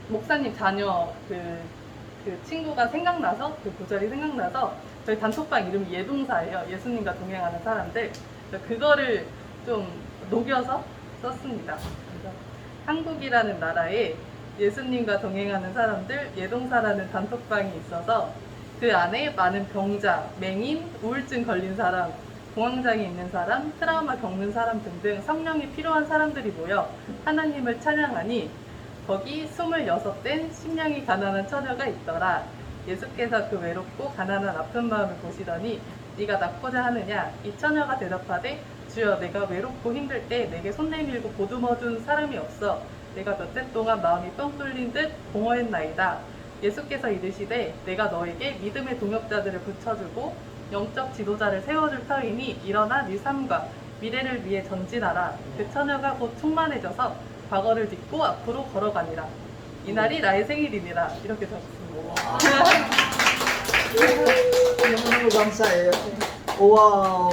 목사님 자녀 그 친구가 생각나서 그 구절이 생각나서 저희 단톡방 이름이 예동사예요. 예수님과 동행하는 사람들. 그거를 좀 녹여서 썼습니다. 그래서 한국이라는 나라에 예수님과 동행하는 사람들 예동사라는 단톡방이 있어서 그 안에 많은 병자, 맹인, 우울증 걸린 사람, 공황장애 있는 사람, 트라우마 겪는 사람 등등 성령이 필요한 사람들이 모여 하나님을 찬양하니 거기 26된 심령이 가난한 처녀가 있더라. 예수께서 그 외롭고 가난한 아픈 마음을 보시더니 네가 낫고자 하느냐? 이 처녀가 대답하되 주여 내가 외롭고 힘들 때 내게 손 내밀고 보듬어준 사람이 없어. 내가 몇 해 동안 마음이 뻥 뚫린 듯 공허했나이다. 예수께서 이르시되 내가 너에게 믿음의 동역자들을 붙여주고 영적 지도자를 세워줄 터이니 일어나 네 삶과 미래를 위해 전진하라. 그 처녀가 곧 충만해져서 과거를 딛고 앞으로 걸어가니라. 이날이 나의 생일이니라. 이렇게 적었습니다. 너무너무 감사해요. 와,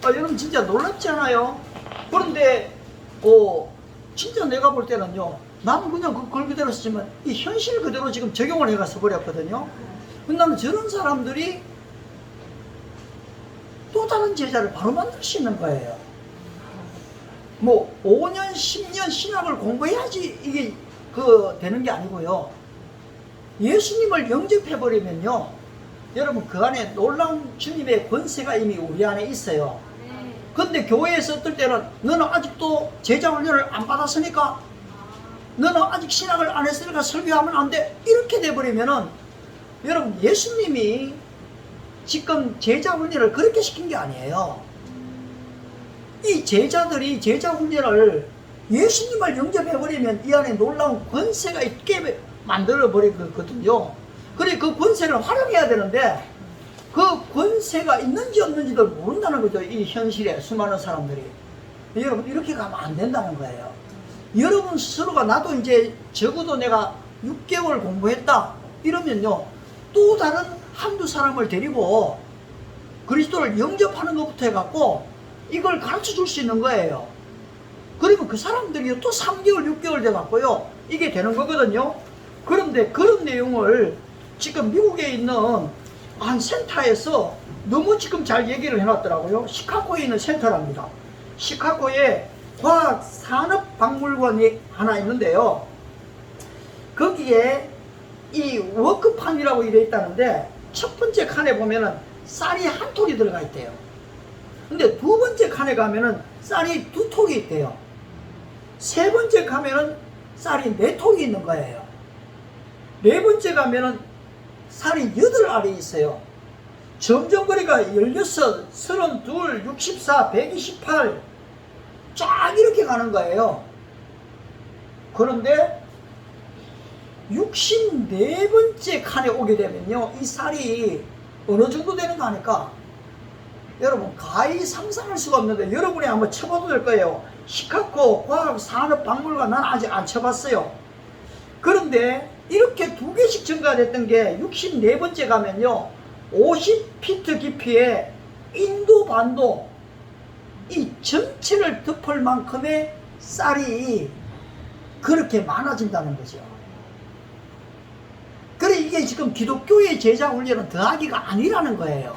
여러분 진짜 놀랍지 않아요? 그런데 진짜 내가 볼 때는요, 나는 그냥 그걸 그대로 쓰지만 이 현실 그대로 지금 적용을 해가 써버렸거든요. 근데 나는 저런 사람들이 또 다른 제자를 바로 만들 수 있는 거예요. 뭐 5년, 10년 신학을 공부해야지 이게 되는 게 아니고요. 예수님을 영접해버리면요, 여러분 그 안에 놀라운 주님의 권세가 이미 우리 안에 있어요. 근데 교회에서 어떨 때는 너는 아직도 제자 훈련을 안 받았으니까, 너는 아직 신학을 안 했으니까 설교하면 안 돼, 이렇게 돼버리면은 여러분 예수님이 지금 제자 훈련을 그렇게 시킨 게 아니에요. 이 제자들이 제자 훈련을 예수님을 영접해버리면 이 안에 놀라운 권세가 있게 만들어버리거든요. 그래 그 권세를 활용해야 되는데 그 권세가 있는지 없는지도 모른다는 거죠. 이 현실에 수많은 사람들이. 여러분 이렇게 가면 안 된다는 거예요. 여러분 스스로가 나도 이제 적어도 내가 6개월 공부했다 이러면요, 또 다른 한두 사람을 데리고 그리스도를 영접하는 것부터 해갖고 이걸 가르쳐 줄 수 있는 거예요. 그러면 그 사람들이 또 3개월 6개월 돼갖고요 이게 되는 거거든요. 그런데 그런 내용을 지금 미국에 있는 한 센터에서 너무 지금 잘 얘기를 해놨더라고요. 시카고에 있는 센터랍니다. 시카고에 과학산업박물관이 하나 있는데요. 거기에 이 워크판이라고 이래 있다는데 첫 번째 칸에 보면은 쌀이 한 톨이 들어가 있대요. 근데 두 번째 칸에 가면은 쌀이 두 톨이 있대요. 세 번째 가면은 쌀이 네 톨이 있는 거예요. 네 번째 가면은 쌀이 8알이 있어요. 점점 거리가 16, 32, 64, 128 쫙 이렇게 가는 거예요. 그런데 64번째 칸에 오게 되면요, 이 쌀이 어느 정도 되는 거 아닐까? 여러분 가히 상상할 수가 없는데 여러분이 한번 쳐봐도 될 거예요. 시카고 과학산업박물관 난 아직 안 쳐봤어요. 그런데 이렇게 2개씩 증가됐던 게 64번째 가면요, 50피트 깊이의 인도 반도 이 전체를 덮을 만큼의 쌀이 그렇게 많아진다는 거죠. 그래 이게 지금 기독교의 제자 훈련은 더하기가 아니라는 거예요.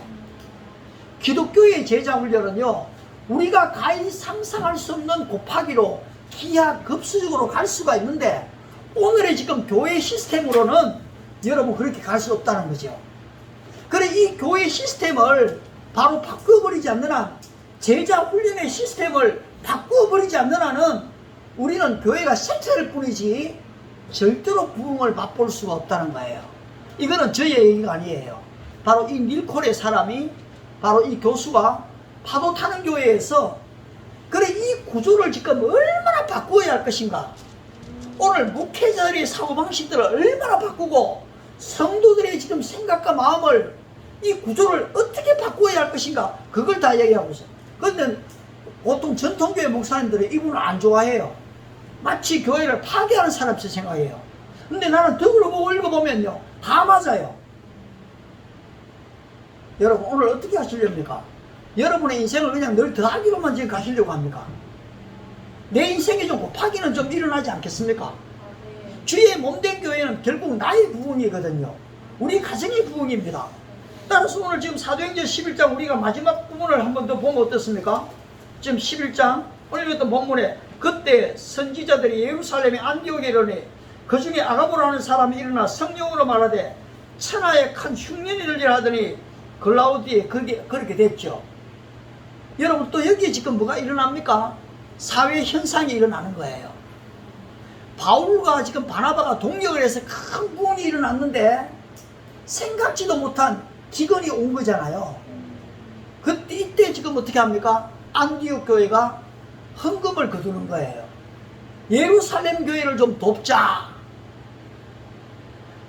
기독교의 제자 훈련은요, 우리가 가히 상상할 수 없는 곱하기로 기하급수적으로 갈 수가 있는데 오늘의 지금 교회 시스템으로는 여러분 그렇게 갈 수 없다는 거죠. 그래 이 교회 시스템을 바로 바꿔버리지 않는 한, 제자 훈련의 시스템을 바꿔버리지 않는 한은 우리는 교회가 쇠퇴할 뿐이지 절대로 부흥을 맛볼 수가 없다는 거예요. 이거는 저의 얘기가 아니에요. 바로 이 닐콜의 사람이, 바로 이 교수가 파도 타는 교회에서 그래 이 구조를 지금 얼마나 바꾸어야 할 것인가, 오늘 목회자들의 사고방식들을 얼마나 바꾸고 성도들의 지금 생각과 마음을, 이 구조를 어떻게 바꾸어야 할 것인가, 그걸 다 얘기하고 있어요. 그런데 보통 전통교회 목사님들이 이분을 안 좋아해요. 마치 교회를 파괴하는 사람처럼 생각해요. 근데 나는 덕을 보고 읽어보면요, 다 맞아요. 여러분 오늘 어떻게 하시렵니까? 여러분의 인생을 그냥 늘 더하기로만 지금 가시려고 합니까? 내 인생에 좀 곱하기는 좀 일어나지 않겠습니까? 주의 몸된 교회는 결국 나의 부흥이거든요. 우리 가정의 부흥입니다. 따라서 오늘 지금 사도행전 11장 우리가 마지막 부분을 한 번 더 보면 어떻습니까? 지금 11장 오늘 읽었던 본문에 그때 선지자들이 예루살렘의 안디옥에 이르니 그 중에 아가보라는 사람이 일어나 성령으로 말하되 천하에 큰 흉년이 들리라 하더니 글라우디에 그렇게 됐죠. 여러분 또 여기에 지금 뭐가 일어납니까? 사회 현상이 일어나는 거예요. 바울과 지금 바나바가 동력을 해서 큰 부흥이 일어났는데 생각지도 못한 기근이 온 거잖아요. 그때 이때 지금 어떻게 합니까? 안디옥 교회가 헌금을 거두는 거예요. 예루살렘 교회를 좀 돕자.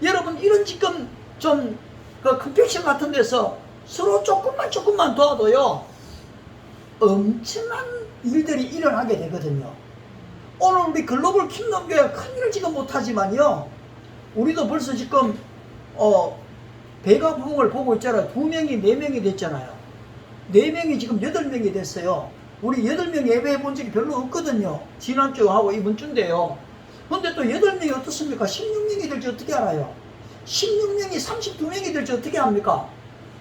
여러분 이런 지금 좀 그 컨펙션 같은 데서 서로 조금만 도와도요 엄청난 일들이 일어나게 되거든요. 오늘 우리 글로벌 킹덤 교회가 큰 일을 지금 못하지만요, 우리도 벌써 지금 배가 부흥을 보고 있잖아요. 2명이 4명이 됐잖아요. 4명이 지금 8명이 됐어요. 우리 8명 예배해 본 적이 별로 없거든요. 지난주하고 이번 주인데요. 근데 또 8명이 어떻습니까? 16명이 될지 어떻게 알아요? 16명이 32명이 될지 어떻게 합니까?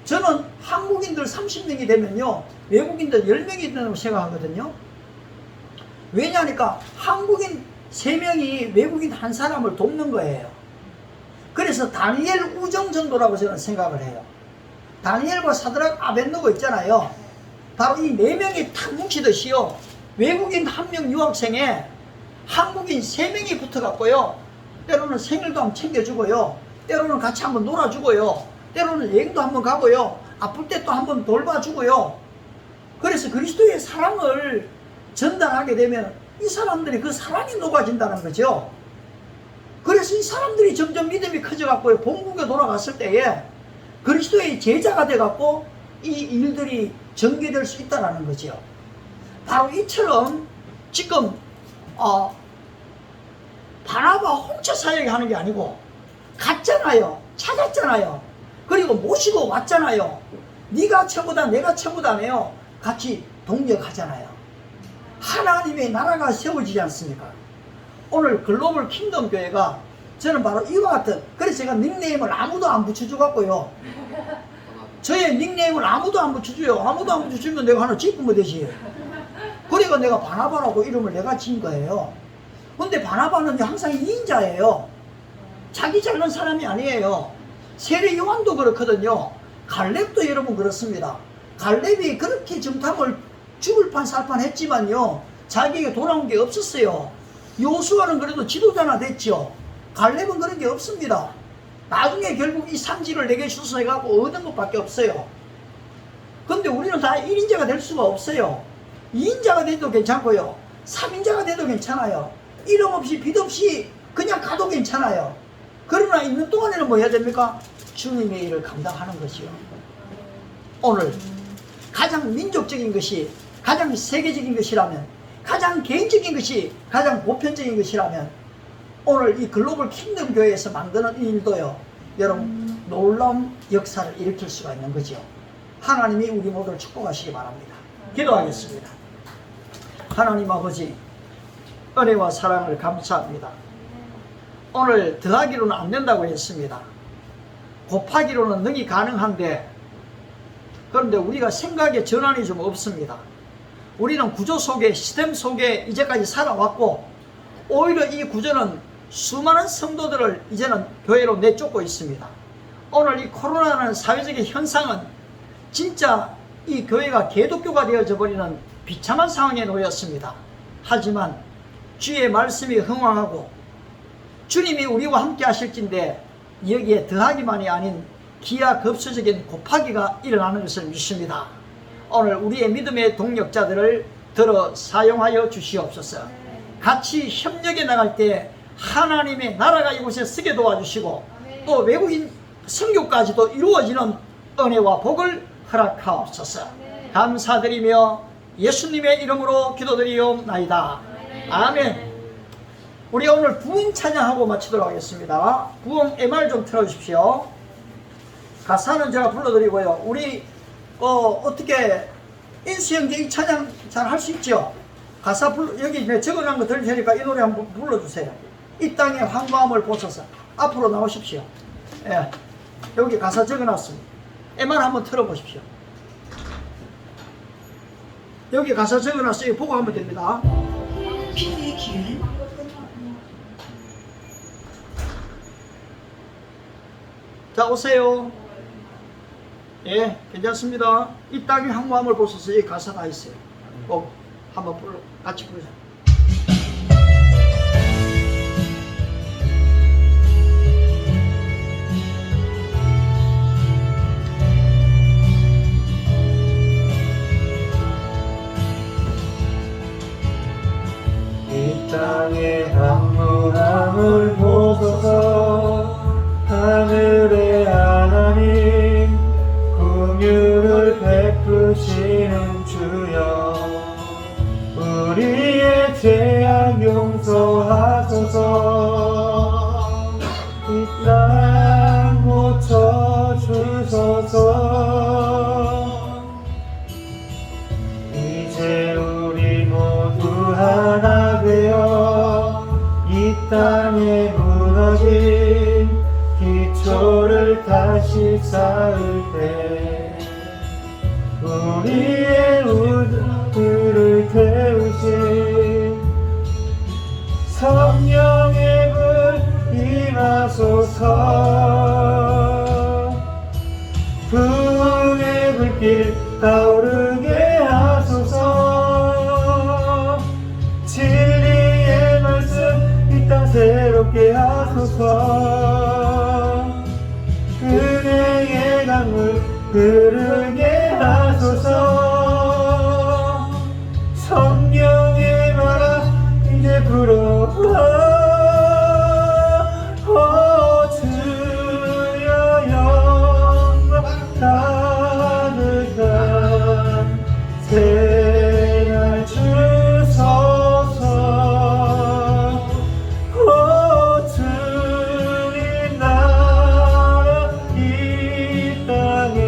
저는 한국인들 30명이 되면요, 외국인들 10명이 된다고 생각하거든요. 왜냐하니까 한국인 3명이 외국인 한 사람을 돕는 거예요. 그래서 다니엘 우정전도라고 저는 생각을 해요. 다니엘과 사드락 아벳느고 있잖아요. 바로 이 4명이 탁 뭉치듯이요, 외국인 1명 유학생에 한국인 3명이 붙어갖고요, 때로는 생일도 한번 챙겨주고요, 때로는 같이 한번 놀아주고요, 때로는 여행도 한번 가고요, 아플 때 또 한번 돌봐주고요. 그래서 그리스도의 사랑을 전달하게 되면 이 사람들이 그 사랑이 녹아진다는 거죠. 그래서 이 사람들이 점점 믿음이 커져갖고요, 본국에 돌아갔을 때에 그리스도의 제자가 돼갖고 이 일들이 전개될 수 있다는 거죠. 바로 이처럼 지금 바나바 혼자 사역하는 게 아니고 갔잖아요. 찾았잖아요. 그리고 모시고 왔잖아요. 네가 최고다 내가 최고다네요. 같이 동력하잖아요. 하나님의 나라가 세워지지 않습니까? 오늘 글로벌 킹덤 교회가 저는 바로 이와 같은, 그래서 제가 닉네임을 아무도 안 붙여주겠고요, 저의 닉네임을 아무도 안 붙여줘요. 아무도 안 붙여주면 내가 하나 짓꾸면 되지. 그러니까 내가 바나바라고 이름을 내가 지은 거예요. 근데 바나바는 항상 2인자예요. 자기 잘난 사람이 아니에요. 세례 요한도 그렇거든요. 갈렙도 여러분 그렇습니다. 갈렙이 그렇게 정탐을 죽을 판 살 판 했지만요, 자기에게 돌아온 게 없었어요. 요수아는 그래도 지도자나 됐죠. 갈렙은 그런 게 없습니다. 나중에 결국 이 산지를 내게 주소서 해갖고 얻은 것밖에 없어요. 근데 우리는 다 1인자가 될 수가 없어요. 2인자가 돼도 괜찮고요, 3인자가 돼도 괜찮아요. 이름 없이 빚 없이 그냥 가도 괜찮아요. 그러나 있는 동안에는 뭐 해야 됩니까? 주님의 일을 감당하는 것이요. 오늘 가장 민족적인 것이 가장 세계적인 것이라면, 가장 개인적인 것이 가장 보편적인 것이라면, 오늘 이 글로벌 킹덤 교회에서 만드는 일도요, 여러분 놀라운 역사를 일으킬 수가 있는 거죠. 하나님이 우리 모두를 축복하시기 바랍니다. 기도하겠습니다. 하나님 아버지, 은혜와 사랑을 감사합니다. 오늘 더하기로는 안 된다고 했습니다. 곱하기로는 능히 가능한데, 그런데 우리가 생각의 전환이 좀 없습니다. 우리는 구조 속에, 시스템 속에 이제까지 살아왔고, 오히려 이 구조는 수많은 성도들을 이제는 교회로 내쫓고 있습니다. 오늘 이 코로나라는 사회적인 현상은 진짜 이 교회가 개독교가 되어져 버리는 비참한 상황에 놓였습니다. 하지만 주의 말씀이 흥황하고 주님이 우리와 함께 하실진데, 여기에 더하기만이 아닌 기하급수적인 곱하기가 일어나는 것을 믿습니다. 오늘 우리의 믿음의 동력자들을 들어 사용하여 주시옵소서. 같이 협력해 나갈 때 하나님의 나라가 이곳에 서게 도와주시고, 또 외국인 선교까지도 이루어지는 은혜와 복을 허락하옵소서. 감사드리며 예수님의 이름으로 기도드리옵나이다. 아멘. 우리 오늘 부흥 찬양하고 마치도록 하겠습니다. 부흥 MR 좀 틀어주십시오. 가사는 제가 불러드리고요. 우리 어떻게 인수 형제 이 찬양 잘 할 수 있죠? 가사 여기 적어놓은 거 들릴 테니까 이 노래 한번 불러주세요. 이 땅의 황무함을 보소서. 앞으로 나오십시오. 예, 여기 가사 적어놨습니다. MR 한번 틀어보십시오. 여기 가사 적어놨어요. 보고 하면 됩니다. 피부의 길은 자, 오세요. 예, 괜찮습니다. 이 땅의 황무함을 보소서. 이 가사가 있어요. 꼭 한번 같이 부르자. 이 땅의 황무함을 보소서. 하늘의 하나님, 긍휼을 베푸시는 주여, 우리의 죄악 용서하소서. 이 땅 고쳐주소서. 이제 우리 모두 하나 되어 이 땅에 무너진 기초를 다시 쌓을 때, 우리의 우리를 태우신 성령의 불 임하소서. 부흥의 불길 타오르게 하소서. 진리의 말씀 이 땅 새롭게 하소서. 은혜의 강물 흐르게 하소서. 성령의 바람 이제 불어와. 주여 영광 가득한 새날 주소서. 주님 나라 이 땅에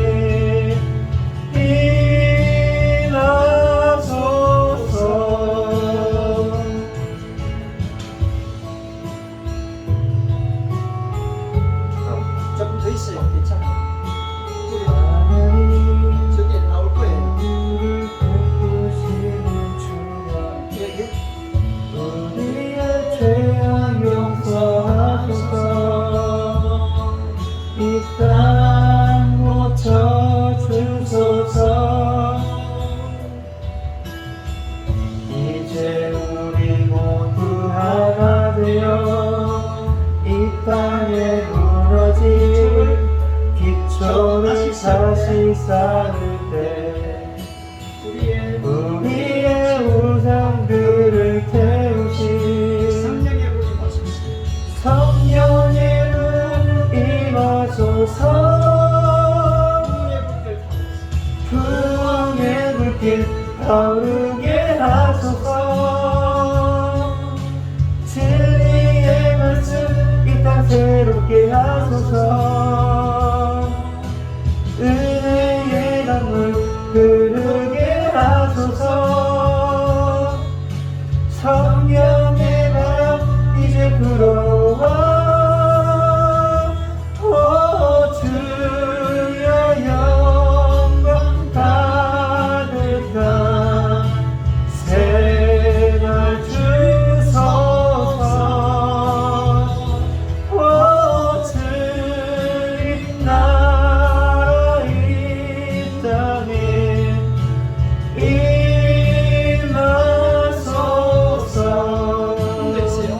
쌓을 때 우리의 우리의 우상들을 태우시 성령의 불이 임하소서. 성령의 불 임하소서 부흥의 불길 타오르게 하소서 진리의 말씀 이 땅 새롭게 하소서 은혜의 강물 흐르게 하소서 성령의 바람 이제 불어와 오 주여 영광 가득한 새날 주소서 오 주님 나라 이 땅에 임하소서 되세요.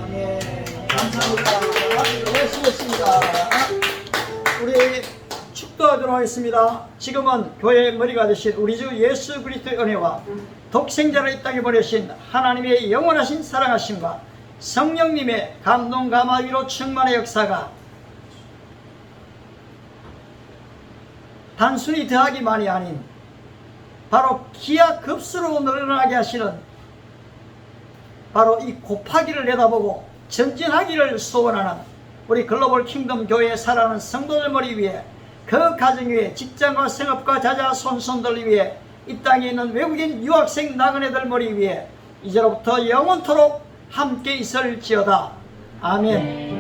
아멘. 감사합니다. 네, 수고했습니다. 우리 축도하도록 하겠습니다. 지금은 교회의 머리가 되신 우리 주 예수 그리스도의 은혜와 독생자를 이 땅에 보내신 하나님의 영원하신 사랑하심과 성령님의 감동 감화위로 충만의 역사가 단순히 더하기만이 아닌 바로 기하급수로 늘어나게 하시는 바로 이 곱하기를 내다보고 전진하기를 소원하는 우리 글로벌 킹덤 교회에 살아가는 성도들 머리 위에 그 가정 위에 직장과 생업과 자자 손손들 위에 이 땅에 있는 외국인 유학생 나그네들 머리 위에 이제로부터 영원토록 함께 있을지어다. 아멘.